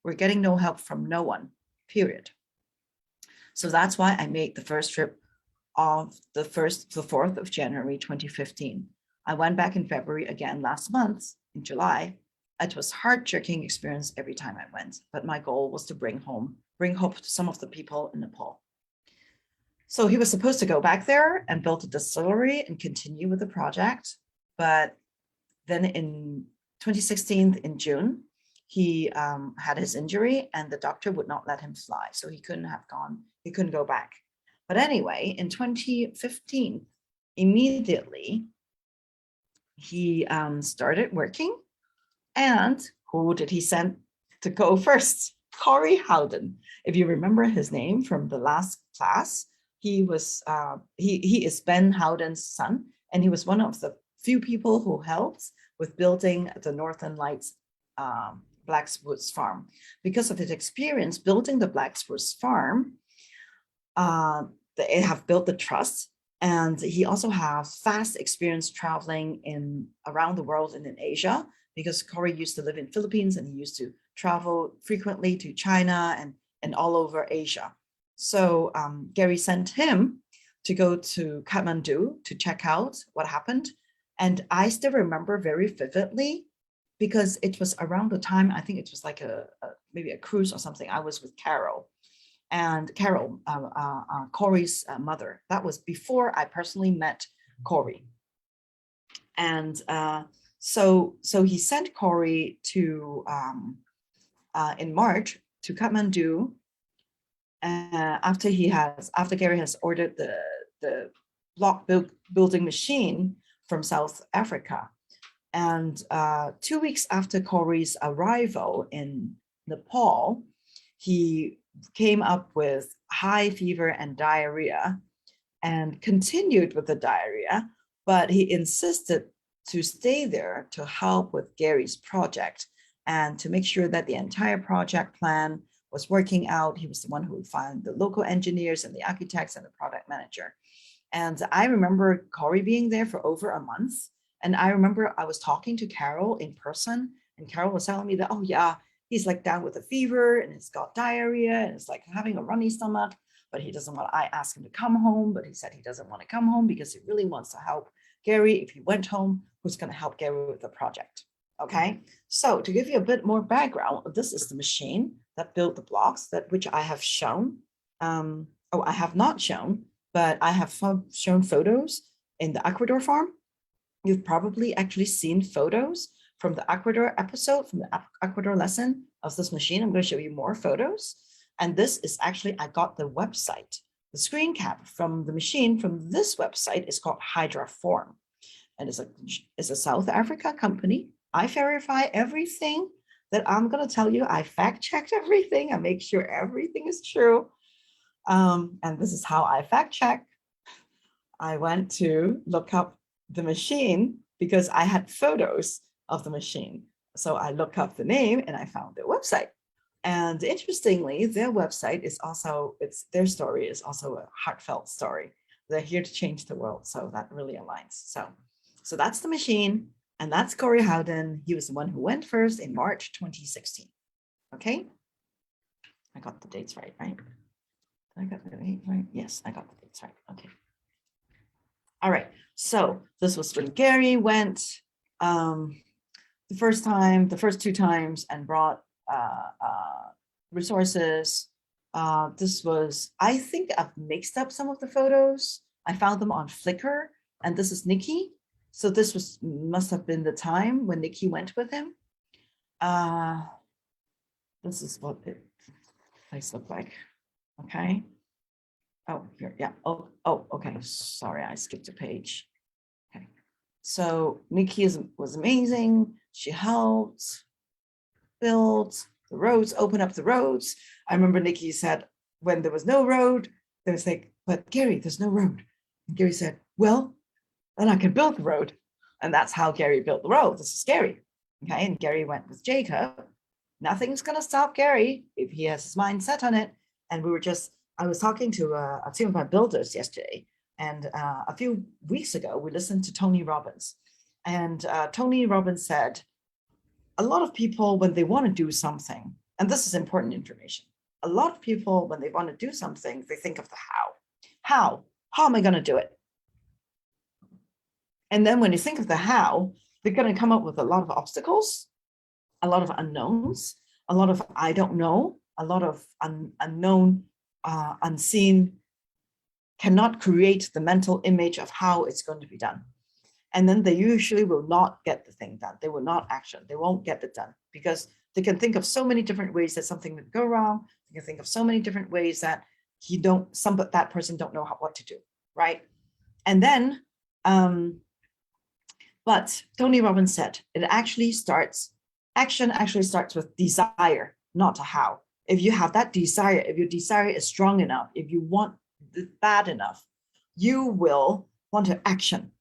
We're getting no help from no one, period. So that's why I made the first trip of the 4th of January, 2015. I went back in February again last month, in July. It was heart-jerking experience every time I went, but my goal was to bring hope to some of the people in Nepal. So he was supposed to go back there and build a distillery and continue with the project. But then in 2016, in June, he had his injury and the doctor would not let him fly. So he couldn't go back. But anyway, in 2015, immediately, he started working. And who did he send to go first? Corey Howden. If you remember his name from the last class, he is Ben Howden's son, and he was one of the few people who helped with building the Northern Lights Blackswoods Farm. Because of his experience building the Blackswoods Farm, they have built the trust, and he also has vast experience traveling around the world and in Asia, because Corey used to live in Philippines and he used to travel frequently to China and all over Asia. So Gary sent him to go to Kathmandu to check out what happened. And I still remember very vividly, because it was around the time, I think it was like maybe a cruise or something. I was with Carol, and Carol, Corey's mother. That was before I personally met Corey. And so he sent Corey to in March to Kathmandu after Gary has ordered the block building machine from South Africa. And 2 weeks after Corey's arrival in Nepal, he came up with high fever and diarrhea and continued with the diarrhea, but he insisted to stay there to help with Gary's project and to make sure that the entire project plan was working out. He was the one who would find the local engineers and the architects and the product manager. And I remember Corey being there for over a month. And I remember I was talking to Carol in person, and Carol was telling me that, oh yeah, he's like down with a fever and he's got diarrhea and it's like having a runny stomach, but he doesn't want, I asked him to come home, but he said he doesn't want to come home because he really wants to help Gary. If he went home, who's going to help Gary with the project? Okay, so to give you a bit more background, this is the machine that built the blocks, which I have shown. I have not shown, but I have shown photos in the Ecuador farm. You've probably actually seen photos from the Ecuador episode, from the Ecuador lesson of this machine. I'm going to show you more photos. And this is actually, I got the website, the screen cap from the machine from this website is called Hydraform. And it's a South Africa company. I verify everything that I'm going to tell you. I fact checked everything. I make sure everything is true. And this is how I fact check. I went to look up the machine because I had photos of the machine. So I looked up the name and I found their website. And interestingly, their website is also, their story is also a heartfelt story. They're here to change the world. So that really aligns. So that's the machine. And that's Corey Howden. He was the one who went first in March 2016. Okay, I got the dates right, right? Did I got the date right? Yes, I got the dates right. Okay. All right. So this was when Gary went the first time, the first 2 times, and brought resources. This was, I think I've mixed up some of the photos. I found them on Flickr, and this is Nikki. So this must have been the time when Nikki went with him. This is what the place looked like. Okay. Oh, here, yeah. Oh, okay. Sorry, I skipped a page. Okay. So Nikki was amazing. She helped build the roads, open up the roads. I remember Nikki said when there was no road, they was like, but Gary, there's no road. And Gary said, well, then I can build the road. And that's how Gary built the road. This is Gary. Okay. And Gary went with Jacob. Nothing's going to stop Gary if he has his mind set on it. And I was talking to a team of my builders yesterday. And a few weeks ago, we listened to Tony Robbins. And Tony Robbins said, a lot of people, when they want to do something, and this is important information, a lot of people, when they want to do something, they think of the how. How am I going to do it? And then when you think of the how, they're going to come up with a lot of obstacles, a lot of unknowns, a lot of I don't know, a lot of unknown, unseen, cannot create the mental image of how it's going to be done. And then they usually will not get the thing done. They will not action. They won't get it done because they can think of so many different ways that something would go wrong. They can think of so many different ways that that person don't know what to do, right? And then, but Tony Robbins said action actually starts with desire, not a how. If you have that desire, if your desire is strong enough, if you want it bad enough, you will want to action.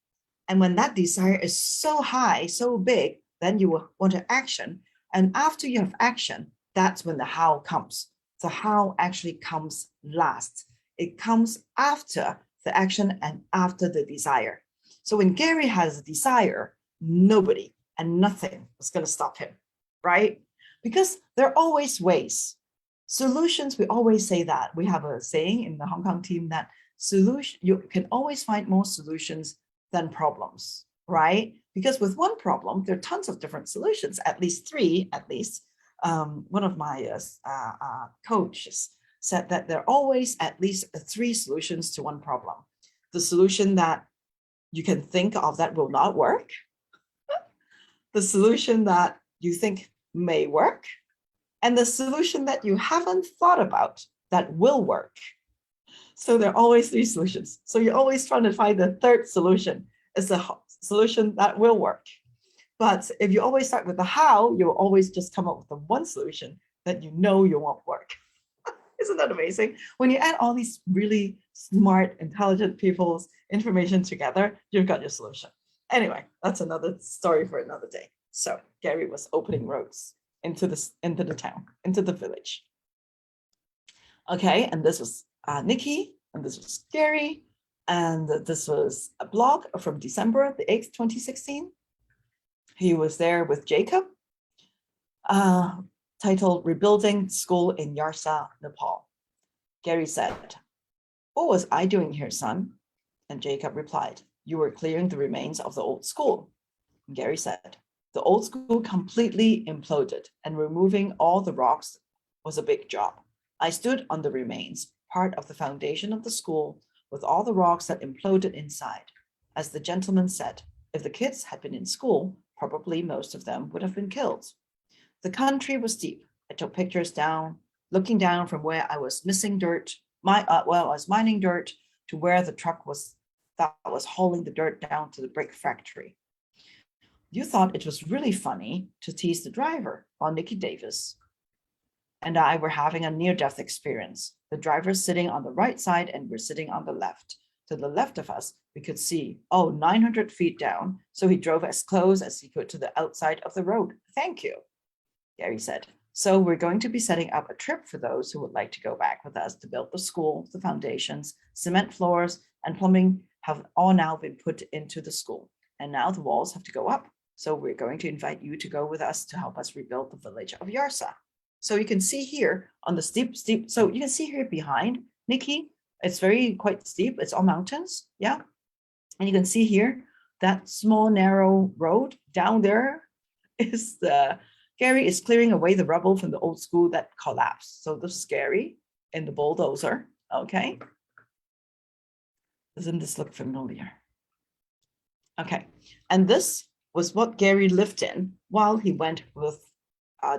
And when that desire is so high, so big, then you will want to action. And after you have action, that's when the how comes. The how actually comes last. It comes after the action and after the desire. So when Gary has a desire, nobody and nothing is going to stop him, right? Because there are always ways. Solutions, we always say that. We have a saying in the Hong Kong team that you can always find more solutions than problems, right? Because with one problem, there are tons of different solutions, at least 3, at least. One of my coaches said that there are always at least 3 solutions to one problem. The solution that you can think of that will not work, the solution that you think may work, and the solution that you haven't thought about that will work. So there are always 3 solutions. So you're always trying to find the 3rd solution. It's a solution that will work. But if you always start with the how, you'll always just come up with the one solution that you know you won't work. Isn't that amazing? When you add all these really smart, intelligent people's information together, you've got your solution. Anyway, that's another story for another day. So Gary was opening roads into the town, into the village. Okay, and this was Nikki, and this was Gary, and this was a blog from December the 8th, 2016. He was there with Jacob, titled Rebuilding School in Yarsa, Nepal. Gary said, what was I doing here, son? And Jacob replied, you were clearing the remains of the old school. And Gary said, the old school completely imploded, and removing all the rocks was a big job. I stood on the remains, part of the foundation of the school, with all the rocks that imploded inside. As the gentleman said, if the kids had been in school, probably most of them would have been killed. The country was steep. I took pictures looking down from where I was missing dirt, I was mining dirt, to where the truck was that was hauling the dirt down to the brick factory. You thought it was really funny to tease the driver while Nikki Davis and I were having a near-death experience. The driver sitting on the right side and we're sitting on the left. To the left of us, we could see, 900 feet down. So he drove as close as he could to the outside of the road. Thank you, Gary said. So we're going to be setting up a trip for those who would like to go back with us to build the school, the foundations, cement floors, and plumbing have all now been put into the school. And now the walls have to go up. So we're going to invite you to go with us to help us rebuild the village of Yarsa. So you can see here on the steep, so you can see here behind Nikki, it's quite steep. It's all mountains. Yeah. And you can see here that small narrow road down there is Gary is clearing away the rubble from the old school that collapsed. So this is Gary in the bulldozer. Okay. Doesn't this look familiar? Okay. And this was what Gary lived in while he went with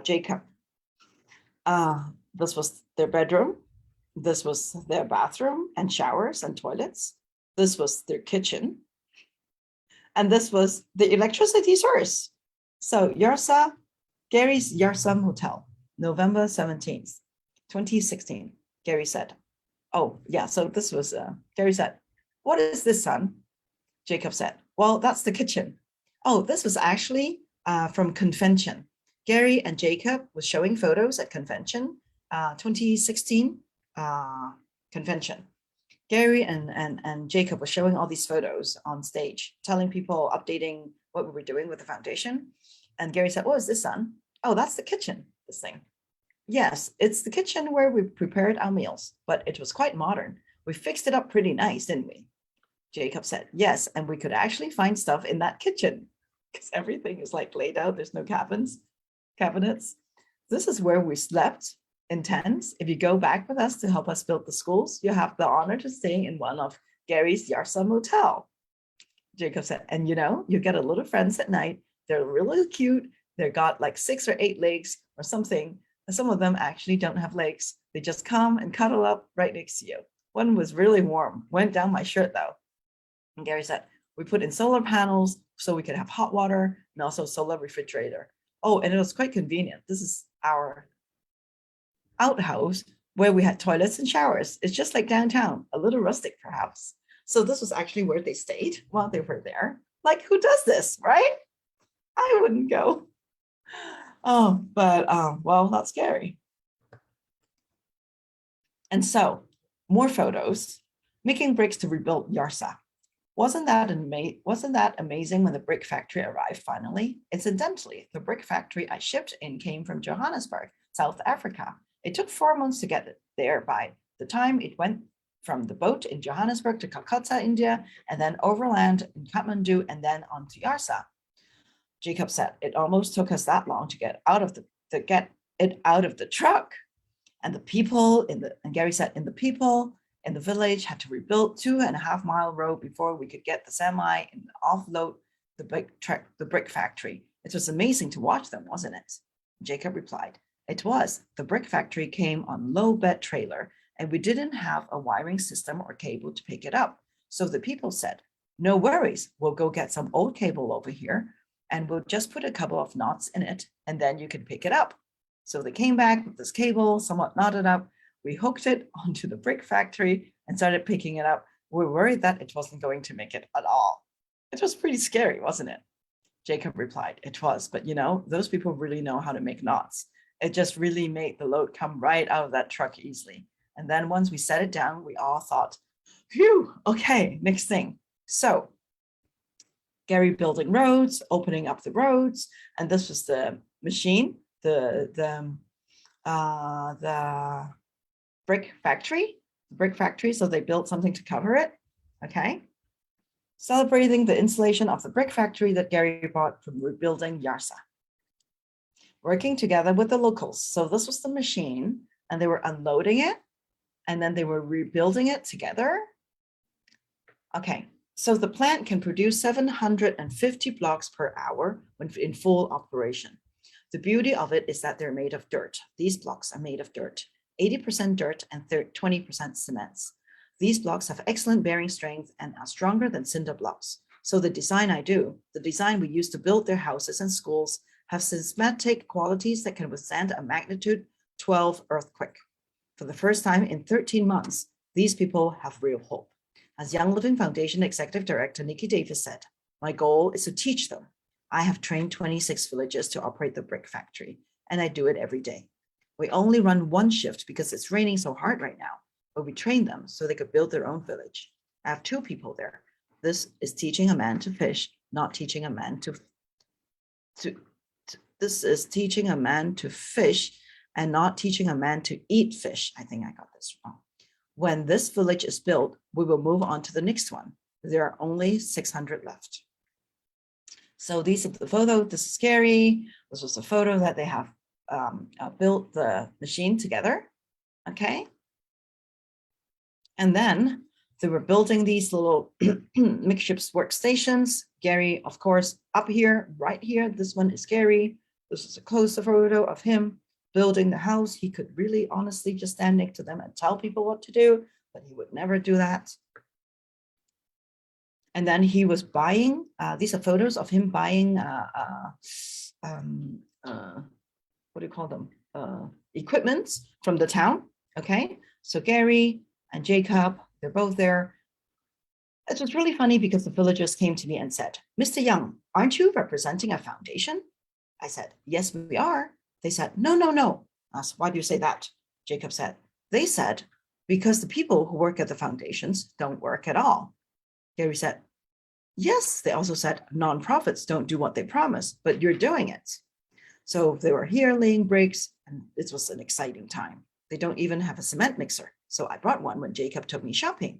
Jacob. This was their bedroom. This was their bathroom and showers and toilets. This was their kitchen. And this was the electricity source. So Yarsa, Gary's Yarsam Hotel, November 17th, 2016. Gary said, oh, yeah, so this was, Gary said, what is this, son? Jacob said, well, that's the kitchen. Oh, this was actually from convention. Gary and Jacob was showing photos at convention, 2016 convention. Gary and Jacob were showing all these photos on stage, telling people, updating what we were doing with the foundation. And Gary said, what is this, son? Oh, that's the kitchen, this thing. Yes, it's the kitchen where we prepared our meals, but it was quite modern. We fixed it up pretty nice, didn't we? Jacob said, yes, and we could actually find stuff in that kitchen because everything is like laid out. There's no cabinets. This is where we slept in tents. If you go back with us to help us build the schools, you have the honor to stay in one of Gary's Yarsam Hotel. Jacob said, and you get a little friends at night. They're really cute. They've got like 6 or 8 legs or something. And some of them actually don't have legs. They just come and cuddle up right next to you. One was really warm, went down my shirt though. And Gary said, we put in solar panels so we could have hot water and also solar refrigerator. Oh, and it was quite convenient. This is our outhouse where we had toilets and showers. It's just like downtown, a little rustic perhaps. So this was actually where they stayed while they were there. Like, who does this, right? I wouldn't go. Oh, but well, that's scary. And so more photos, making bricks to rebuild Yarsa. Wasn't that amazing when the brick factory arrived finally? Incidentally, the brick factory I shipped in came from Johannesburg, South Africa. It took 4 months to get it there by the time it went from the boat in Johannesburg to Calcutta, India, and then overland in Kathmandu and then on to Yarsa. Jacob said, it almost took us that long to get it out of the truck. And the people and Gary said, the people in the village had to rebuild 2.5-mile road before we could get the semi and offload the brick factory. It was amazing to watch them, wasn't it? Jacob replied, it was. The brick factory came on low bed trailer and we didn't have a wiring system or cable to pick it up. So the people said, no worries, we'll go get some old cable over here and we'll just put a couple of knots in it and then you can pick it up. So they came back with this cable, somewhat knotted up. We hooked it onto the brick factory and started picking it up. We were worried that it wasn't going to make it at all. It was pretty scary, wasn't it? Jacob replied, it was, but those people really know how to make knots. It just really made the load come right out of that truck easily. And then once we set it down, we all thought, phew, okay, next thing. So Gary building roads, opening up the roads, and this was the machine, the brick factory. So they built something to cover it. Okay. Celebrating the installation of the brick factory that Gary bought from Rebuilding Yarsa. Working together with the locals. So this was the machine and they were unloading it and then they were rebuilding it together. Okay. So the plant can produce 750 blocks per hour when in full operation. The beauty of it is that they're made of dirt. These blocks are made of dirt, 80% dirt and 20% cements. These blocks have excellent bearing strength and are stronger than cinder blocks. So the design we use to build their houses and schools have seismic qualities that can withstand a magnitude 12 earthquake. For the first time in 13 months, these people have real hope. As Young Living Foundation Executive Director Nikki Davis said, my goal is to teach them. I have trained 26 villages to operate the brick factory, and I do it every day. We only run one shift because it's raining so hard right now, but we trained them so they could build their own village. I have 2 people there. This is teaching a man to fish, not teaching a man to this is teaching a man to fish and not teaching a man to eat fish. I think I got this wrong. When this village is built, we will move on to the next one. There are only 600 left. So these are the photo. This is scary. This was a photo that they have built the machine together. Okay. And then they were building these little makeshift workstations. Gary, of course, up here, right here. This one is Gary. This is a closer photo of him building the house. He could really honestly just stand next to them and tell people what to do, but he would never do that. And then he was buying, these are photos of him buying, what do you call them? Equipment from the town, okay? So Gary and Jacob, they're both there. It was really funny because the villagers came to me and said, Mr. Young, aren't you representing a foundation? I said, yes, we are. They said, no, no, no. I asked, why do you say that? Jacob said, they said, because the people who work at the foundations don't work at all. Gary said, yes, they also said nonprofits don't do what they promise, but you're doing it. So they were here laying bricks, and it was an exciting time. They don't even have a cement mixer. So I brought one when Jacob took me shopping.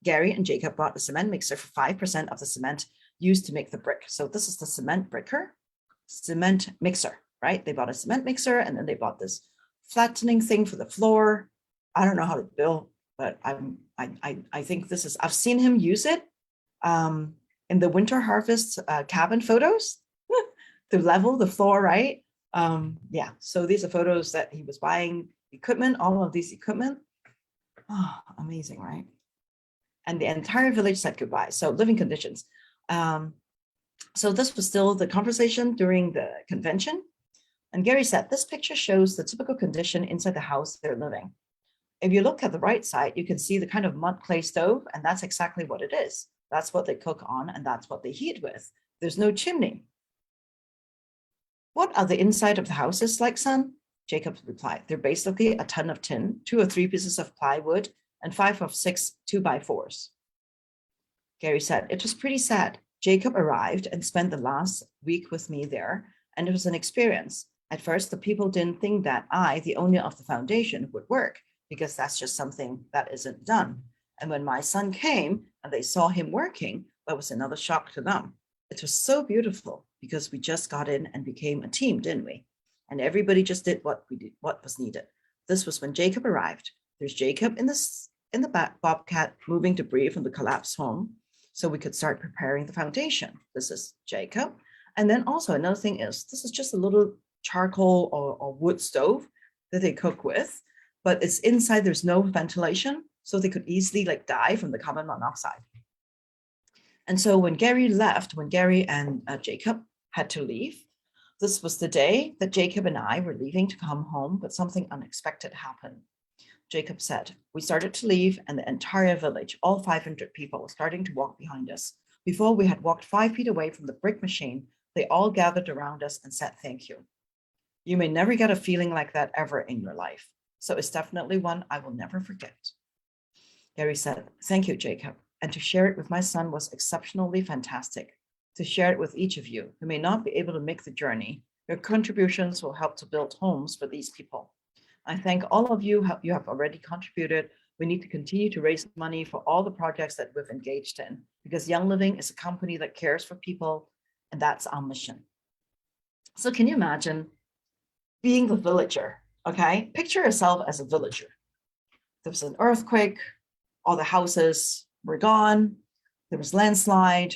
Gary and Jacob bought a cement mixer for 5% of the cement used to make the brick. So this is the cement mixer, right? They bought a cement mixer, and then they bought this flattening thing for the floor. I don't know how to build, but I think this is, I've seen him use it in the winter harvest cabin photos to level the floor, right? Yeah, so these are photos that he was buying equipment, all of these equipment. Oh, amazing, right? And the entire village said goodbye. So living conditions. So this was still the conversation during the convention. And Gary said, this picture shows the typical condition inside the house they're living. If you look at the right side, you can see the kind of mud clay stove, and that's exactly what it is. That's what they cook on, and that's what they heat with. There's no chimney. What are the inside of the houses like, son? Jacob replied, they're basically a ton of tin, 2 or 3 pieces of plywood, and 5 or 6 2x4s. Gary said, it was pretty sad. Jacob arrived and spent the last week with me there, and it was an experience. At first, the people didn't think that I, the owner of the foundation, would work, because that's just something that isn't done. And when my son came and they saw him working, that was another shock to them. It was so beautiful because we just got in and became a team, didn't we? And everybody just did what was needed. This was when Jacob arrived. There's Jacob in the back bobcat moving debris from the collapsed home, so we could start preparing the foundation. This is Jacob. And then also another thing is, this is just a little charcoal or wood stove that they cook with, but it's inside, there's no ventilation, so they could easily die from the carbon monoxide. And so when Gary and Jacob had to leave, this was the day that Jacob and I were leaving to come home, but something unexpected happened. Jacob said, we started to leave, and the entire village, all 500 people, were starting to walk behind us. Before we had walked 5 feet away from the brick machine, they all gathered around us and said, thank you. You may never get a feeling like that ever in your life. So it's definitely one I will never forget. Gary said, thank you, Jacob. And to share it with my son was exceptionally fantastic. To share it with each of you who may not be able to make the journey, your contributions will help to build homes for these people. I thank all of you. You have already contributed. We need to continue to raise money for all the projects that we've engaged in, because Young Living is a company that cares for people, and that's our mission. So can you imagine being the villager? Okay, picture yourself as a villager. There was an earthquake, all the houses were gone, there was landslide,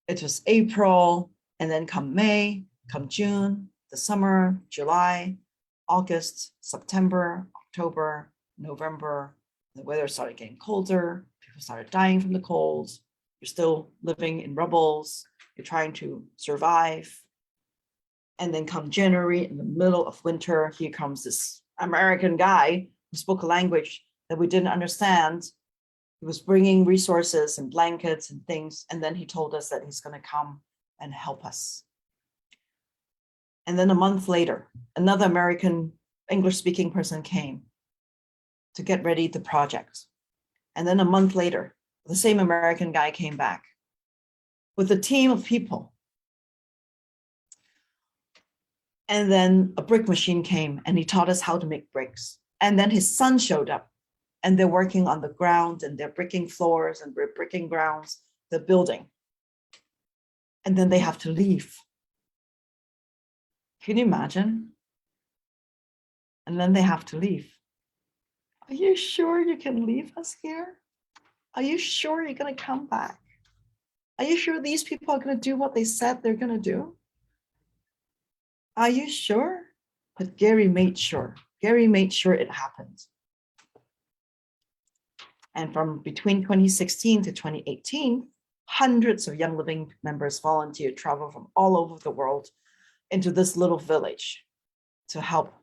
it was April, and then come May, come June, the summer, July, August, September, October, November, the weather started getting colder, people started dying from the cold, you're still living in rubbles, you're trying to survive. And then come January, in the middle of winter, here comes this American guy who spoke a language that we didn't understand. He was bringing resources and blankets and things. And then he told us that he's going to come and help us. And then a month later, another American English-speaking person came to get ready the project. And then a month later, the same American guy came back with a team of people. And then a brick machine came and he taught us how to make bricks. And then his son showed up and they're working on the ground and they're bricking floors and we're bricking grounds, the building. And then they have to leave. Can you imagine? And then they have to leave. Are you sure you can leave us here? Are you sure you're going to come back? Are you sure these people are going to do what they said they're going to do? Are you sure? But Gary made sure. Gary made sure it happened. And from between 2016 to 2018, hundreds of Young Living members volunteered, travel from all over the world into this little village to help.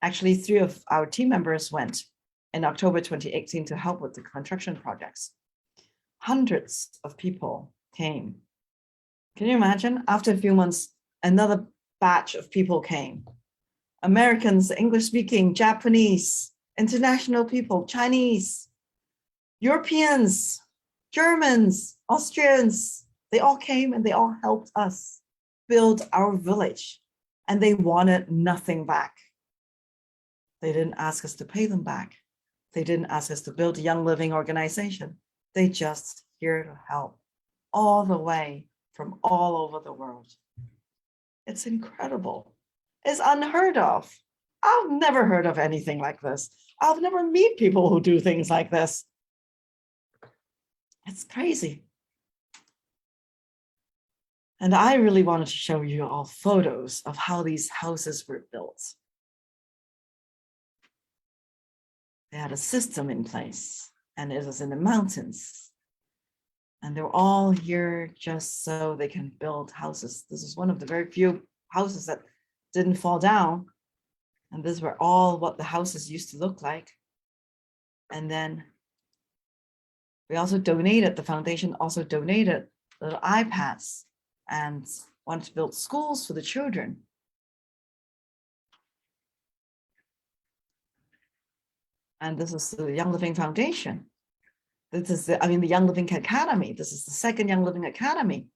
Actually, 3 of our team members went in October 2018 to help with the construction projects. Hundreds of people came. Can you imagine? After a few months, another batch of people came. Americans, English-speaking, Japanese, international people, Chinese, Europeans, Germans, Austrians, they all came and they all helped us build our village. And they wanted nothing back. They didn't ask us to pay them back. They didn't ask us to build a Young Living organization. They just here to help all the way from all over the world. It's incredible. It's unheard of. I've never heard of anything like this. I've never met people who do things like this. It's crazy. And I really wanted to show you all photos of how these houses were built. They had a system in place, and it was in the mountains. And they're all here just so they can build houses. This is one of the very few houses that didn't fall down. And these were all what the houses used to look like. And then we also donated, the foundation also donated little iPads and wanted to build schools for the children. And this is the Young Living Foundation. This is the Young Living Academy. This is the second Young Living Academy.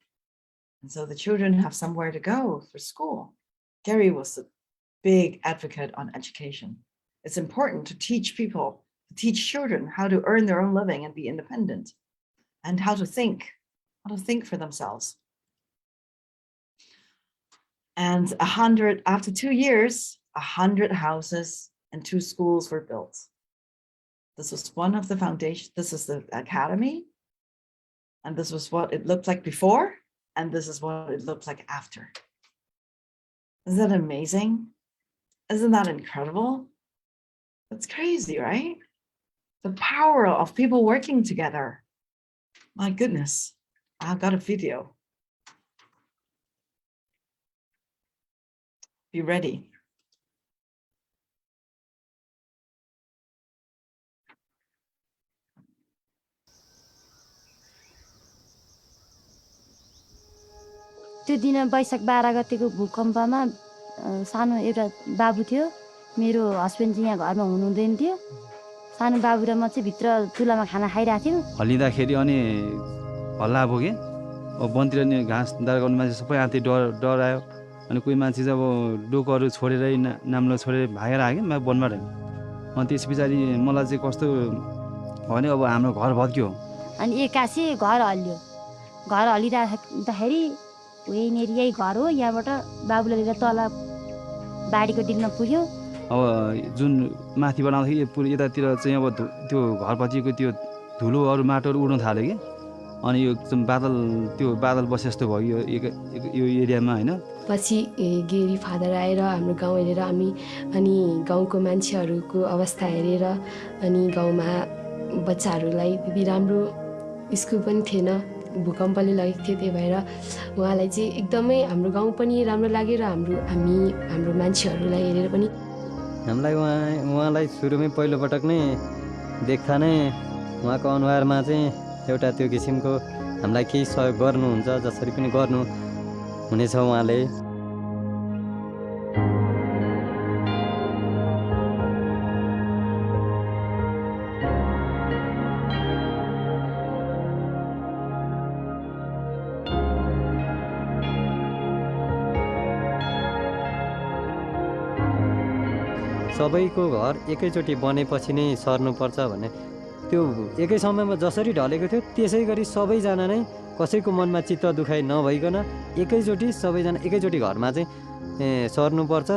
And so the children have somewhere to go for school. Gary was a big advocate on education. It's important to teach people, to teach children how to earn their own living and be independent, and how to think for themselves. And after 2 years, 100 houses and 2 schools were built. This was one of the foundations. This is the academy. And this was what it looked like before. And this is what it looked like after. Isn't that amazing? Isn't that incredible? That's crazy, right? The power of people working together. My goodness, I've got a video. Be ready. त्यो दिन वैशाख 12 गतेको भूकम्पमा सानो एउटा बाबु थियो मेरो husband चाहिँ यहाँ घरमा हुनुहुँदैन थियो सानो बाबु र म चाहिँ भित्र चुलामा खाना खाइरहेको थियौं हल्लिँदाखेरि अनि हल्ला भयो के अब वनतिर नि घाँस दार गर्ने मान्छे सबै आथे डरायो अनि कोही मान्छे चाहिँ अब डोकोहरू छोडेरै नाम्लो छोडेर भागेर आयो के म वनबाट अनि त्यस पछाडि मलाई चाहिँ कस्तो भने अब हाम्रो घर भत्क्यो अनि एकासी घर हल्लिराख्दाखेरि यहीँनेरि यही घर हो यहाँबाट बाबुले लिएर तल बाडीको डिलमा पुग्यो अब जुन माथिबाट आउँदाखेरि पुरै यतातिर चाहिँ अब त्यो घर भत्किएको त्यो धुलोहरू माटोहरू उड्न थाल्यो कि अनि यो एकदम बादल बसे जस्तो भयो यो एरियामा हैन पछि गेरी फादर आएर हाम्रो गाउँ हेरेर अनि गाउँको मान्छेहरूको अवस्था हेरेर अनि गाउँमा बच्चाहरूलाई त्यति राम्रो स्कुल पनि थिएन भूकम्पले लगेको थियो त्यही भएर उहाँलाई चाहिँ एकदमै हाम्रो गाउँ पनि राम्रो लाग्यो र हाम्रो मान्छेहरूलाई हेरेर पनि हामीलाई उहाँलाई सुरुमै पहिलोपटक नै देख्दा नै उहाँको अनुहारमा चाहिँ एउटा त्यो किसिमको हामीलाई केही सहयोग गर्नुहुन्छ जसरी पनि गर्नु हुनेछ उहाँले सबैको घर एकैचोटि बनेपछि नै सर्नुपर्छ भने त्यो एकै समयमा जसरी ढलेको थियो त्यसै गरी सबैजना नै कसैको मनमा चित्त दुखाइ नभइकन एकैचोटि सबैजना एकैचोटि घरमा चाहिँ सर्नुपर्छ।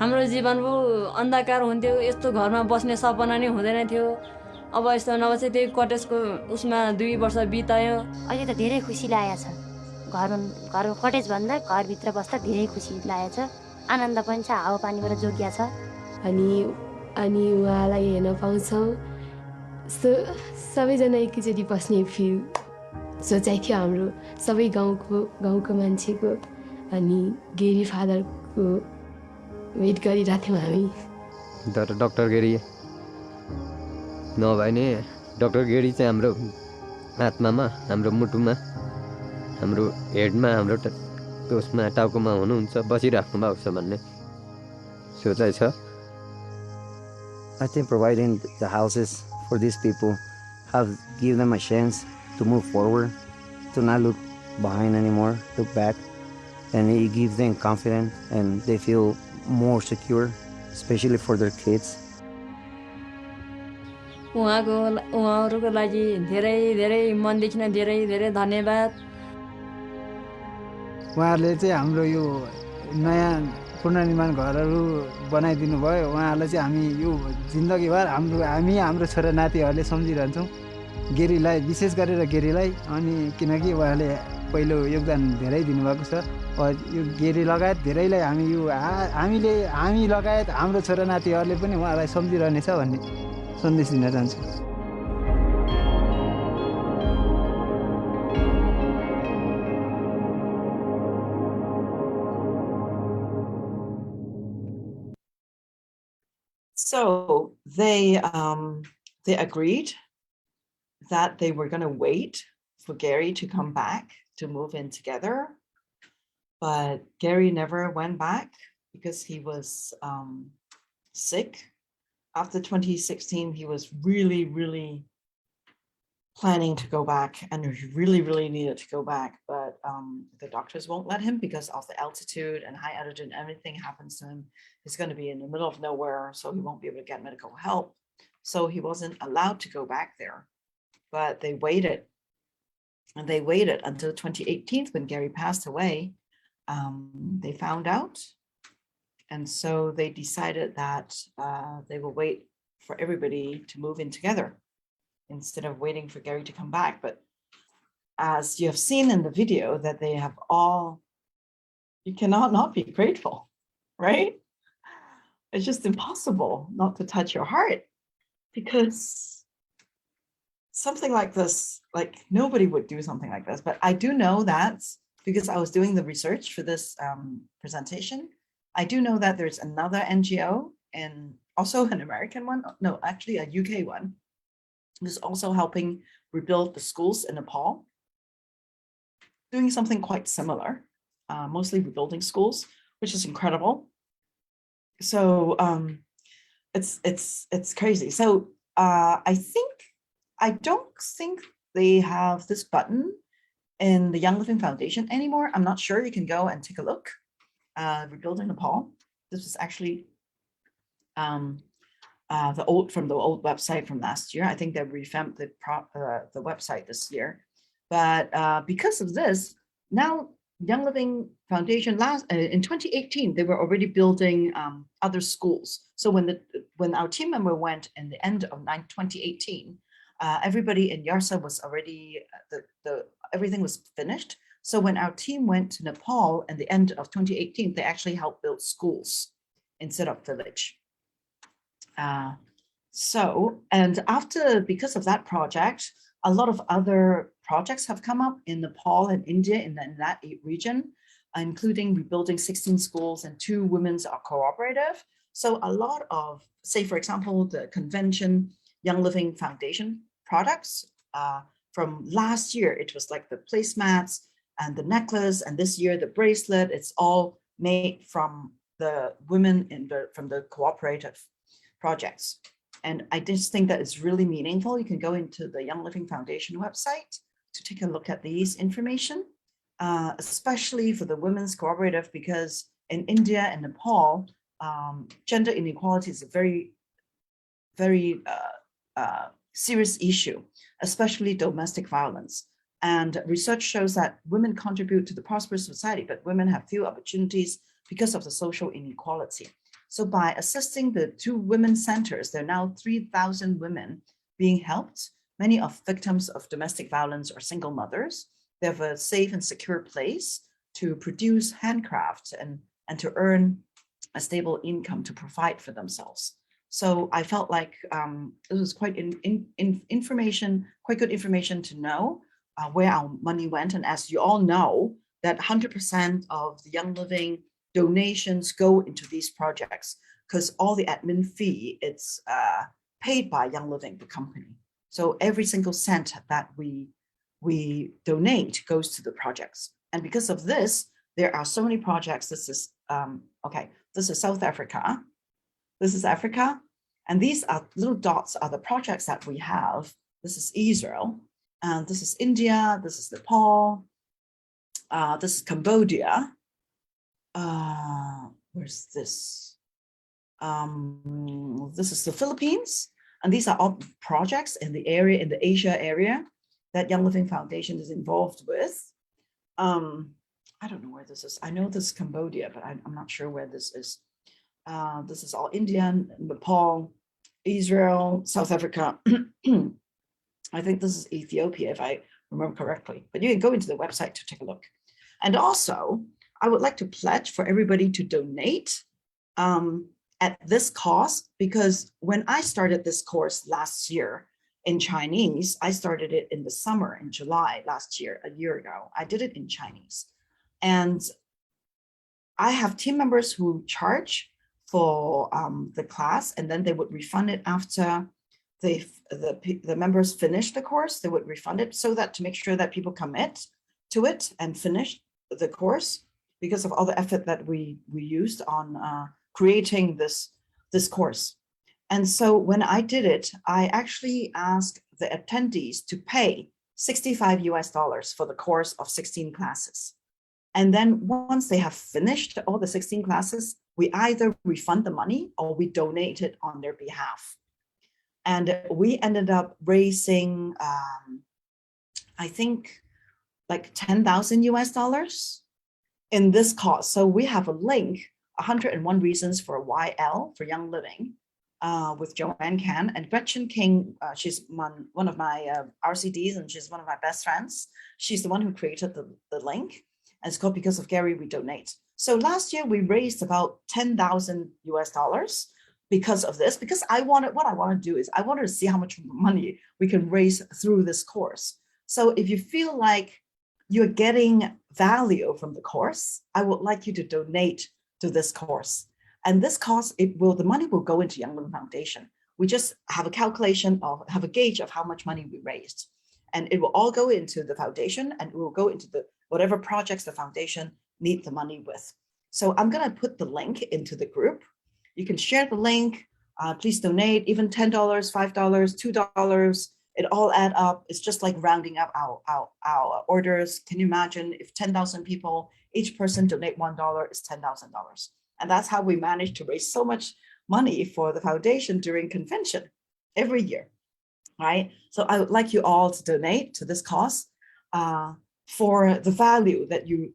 हाम्रो जीवन पो अन्धकार हुन्थ्यो, यस्तो घरमा बस्ने सपना नै हुँदैन थियो। अब यस्तो नभए चाहिँ त्यही कटेजको उसमा 2 वर्ष बितायो। अहिले त धेरै खुसी लागेको छ। घरमा कटेज भन्दा घरभित्र बस्दा धेरै खुसी लागेको छ। आनन्द पनि छ, हावापानीबाट जोगिया छ। अनि उहाँलाई हेर्न पाउँछौँ। सबैजना एकैचोटि बस्ने फिल सोचाइ थियो हाम्रो सबै गाउँको मान्छेको। अनि गेरी फादरको वेट गरिरहेको थियौँ हामी। तर डक्टर गेरी नभए नि डक्टर गेरी चाहिँ हाम्रो आत्मामा, हाम्रो मुटुमा, हाम्रो हेडमा, हाम्रो उसमा टाउकोमा हुनुहुन्छ, बसिराख्नु भएको छ भन्ने सोचाइ छ। I think providing the houses for these people have given them a chance to move forward, to not look behind anymore, look back, and it gives them confidence and they feel more secure, especially for their kids. उहाँहरूको लागि धेरै धेरै मनदेखि नै धेरै धेरै धन्यवाद। उहाँहरूले चाहिँ हाम्रो यो नयाँ पुनर्निर्माण घरहरू बनाइदिनु भयो। उहाँहरूलाई चाहिँ हामी यो जिन्दगीभर हाम्रो छोरा नातिहरूले सम्झिरहन्छौँ, गेरीलाई, विशेष गरेर गेरीलाई। अनि किनकि उहाँले पहिलो योगदान धेरै दिनुभएको छ। यो गेरी लगायत धेरैलाई हामी लगायत हाम्रो छोरा नातिहरूले पनि उहाँलाई सम्झिरहनेछ भन्ने सन्देश दिन चाहन्छु। So they agreed that they were going to wait for Gary to come back to move in together, but Gary never went back because he was sick. After 2016, he was really, really planning to go back, and he really, really needed to go back, but the doctors won't let him because of the altitude and high altitude. Everything happens to him. He's going to be in the middle of nowhere, so he won't be able to get medical help. So he wasn't allowed to go back there, but they waited. And they waited until 2018 when Gary passed away. They found out. And so they decided that they will wait for everybody to move in together instead of waiting for Gary to come back. But as you have seen in the video, that they have all, you cannot not be grateful, right? It's just impossible not to touch your heart, because something like this, like nobody would do something like this. But I do know that because I was doing the research for this presentation, I do know that there's another NGO and also an American one, no, actually a UK one, who's also helping rebuild the schools in Nepal, doing something quite similar, mostly rebuilding schools, which is incredible. So it's crazy. So I don't think they have this button in the Young Living Foundation anymore. I'm not sure. You can go and take a look. Rebuilding Nepal. This was actually from the old website from last year. I think they revamped the website this year. But because of this, now Young Living Foundation in 2018 they were already building other schools. So when our team member went in the end of 2018, everybody in Yarsa was already everything was finished. So when our team went to Nepal in the end of 2018, they actually helped build schools instead of village. Because of that project, a lot of other projects have come up in Nepal and India in that region, including rebuilding 16 schools and 2 women's cooperative. So a lot of, say, for example, the convention Young Living Foundation products from last year, it was like the placemats and the necklace, and this year the bracelet. It's all made from the women from the cooperative projects. And I just think that it's really meaningful. You can go into the Young Living Foundation website to take a look at these information, especially for the women's cooperative, because in India and Nepal, gender inequality is a very, very serious issue, especially domestic violence. And research shows that women contribute to the prosperous society, but women have few opportunities because of the social inequality. So by assisting the 2 women centers, there are now 3,000 women being helped. Many of victims of domestic violence are single mothers. They have a safe and secure place to produce handcrafts and to earn a stable income to provide for themselves. So I felt like this was quite quite good information to know where our money went. And as you all know, that 100% of the Young Living donations go into these projects, because all the admin fee, it's paid by Young Living, the company. So every single cent that we donate goes to the projects. And because of this, there are so many projects. This is okay. This is South Africa. This is Africa. And these are little dots are the projects that we have. This is Israel. And this is India. This is Nepal. This is Cambodia. Where's this? This is the Philippines. And these are all projects in the area, in the Asia area, that Young Living Foundation is involved with. I don't know where this is. I know this is Cambodia, but I'm not sure where this is. This is all India, Nepal, Israel, South Africa. I think this is Ethiopia, if I remember correctly. But you can go into the website to take a look. And also, I would like to pledge for everybody to donate at this cost, because when I started this course last year in Chinese, I started it in the summer, in July last year, a year ago. I did it in Chinese. And I have team members who charge for the class, and then they would refund it after the members finish the course. They would refund it, so that to make sure that people commit to it and finish the course, because of all the effort that we used on creating this course. And so when I did it, I actually asked the attendees to pay $65 for the course of 16 classes. And then once they have finished all the 16 classes, we either refund the money or we donate it on their behalf. And we ended up raising, I think, like $10,000 in this cause. So we have a link, 101 Reasons for YL, for Young Living, with Joanne Can and Gretchen King. She's one of my RCDs, and she's one of my best friends. She's the one who created the link. And it's called Because of Gary, We Donate. So last year we raised about $10,000 because of this, because what I want to do is I wanted to see how much money we can raise through this course. So if you feel like you're getting value from the course, I would like you to donate to this course. And this course, the money will go into Young Living Foundation. We just have a calculation have a gauge of how much money we raised. And it will all go into the foundation, and it will go into whatever projects the foundation need the money with. So I'm going to put the link into the group. You can share the link. Please donate, even $10, $5, $2. It all add up. It's just like rounding up our orders. Can you imagine if 10,000 people, each person donate $1, it's $10,000. And that's how we managed to raise so much money for the foundation during convention every year, right? So I would like you all to donate to this cause for the value that you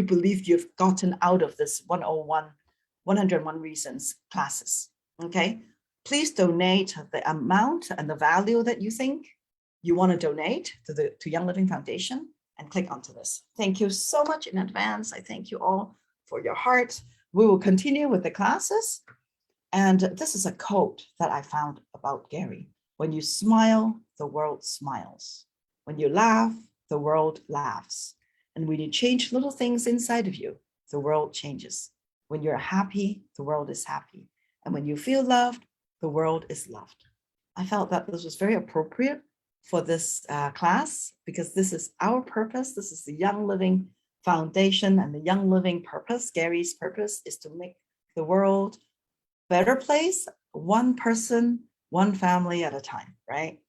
believe you've gotten out of this 101 Reasons classes, okay? Please donate the amount and the value that you think you want to donate to Young Living Foundation, and click onto this. Thank you so much in advance. I thank you all for your heart. We will continue with the classes. And this is a quote that I found about Gary. When you smile, the world smiles. When you laugh, the world laughs. And when you change little things inside of you, the world changes. When you're happy, the world is happy. And when you feel loved, the world is loved. I felt that this was very appropriate for this class, because this is our purpose. This is the Young Living Foundation, and the Young Living purpose, Gary's purpose, is to make the world a better place, one person, one family at a time, right?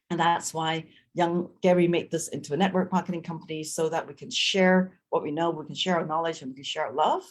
And that's why young Gary made this into a network marketing company so that we can share what we know, we can share our knowledge, and we can share our love.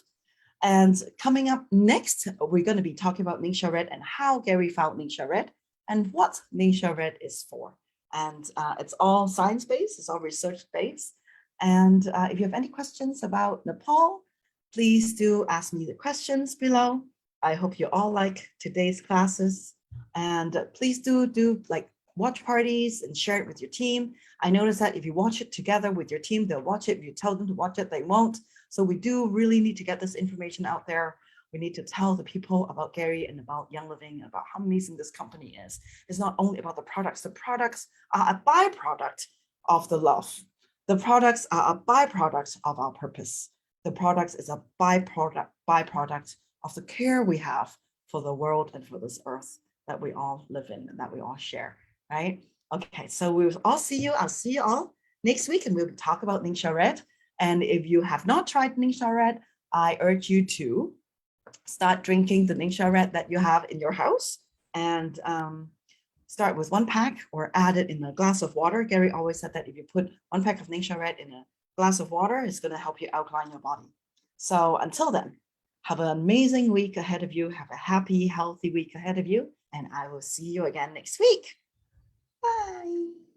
And coming up next, we're going to be talking about Ningxia Red and how Gary found Ningxia Red and what Ningxia Red is for. And it's all science-based, it's all research-based. And if you have any questions about Nepal, please do ask me the questions below. I hope you all like today's classes. And please do like watch parties and share it with your team. I noticed that if you watch it together with your team, they'll watch it. If you tell them to watch it, they won't. So we do really need to get this information out there. We need to tell the people about Gary and about Young Living and about how amazing this company is. It's not only about the products. The products are a byproduct of the love. The products are a byproduct of our purpose. The products is a byproduct of the care we have for the world and for this earth that we all live in and that we all share, right? Okay, so we will all see you. I'll see you all next week and we'll talk about Ningxia Red. And if you have not tried Ningxia Red, I urge you to start drinking the Ningxia Red that you have in your house and start with 1 pack or add it in a glass of water. Gary always said that if you put 1 pack of Ningxia Red in a glass of water, it's going to help you alkaline your body. So until then, have an amazing week ahead of you. Have a happy, healthy week ahead of you. And I will see you again next week. Bye.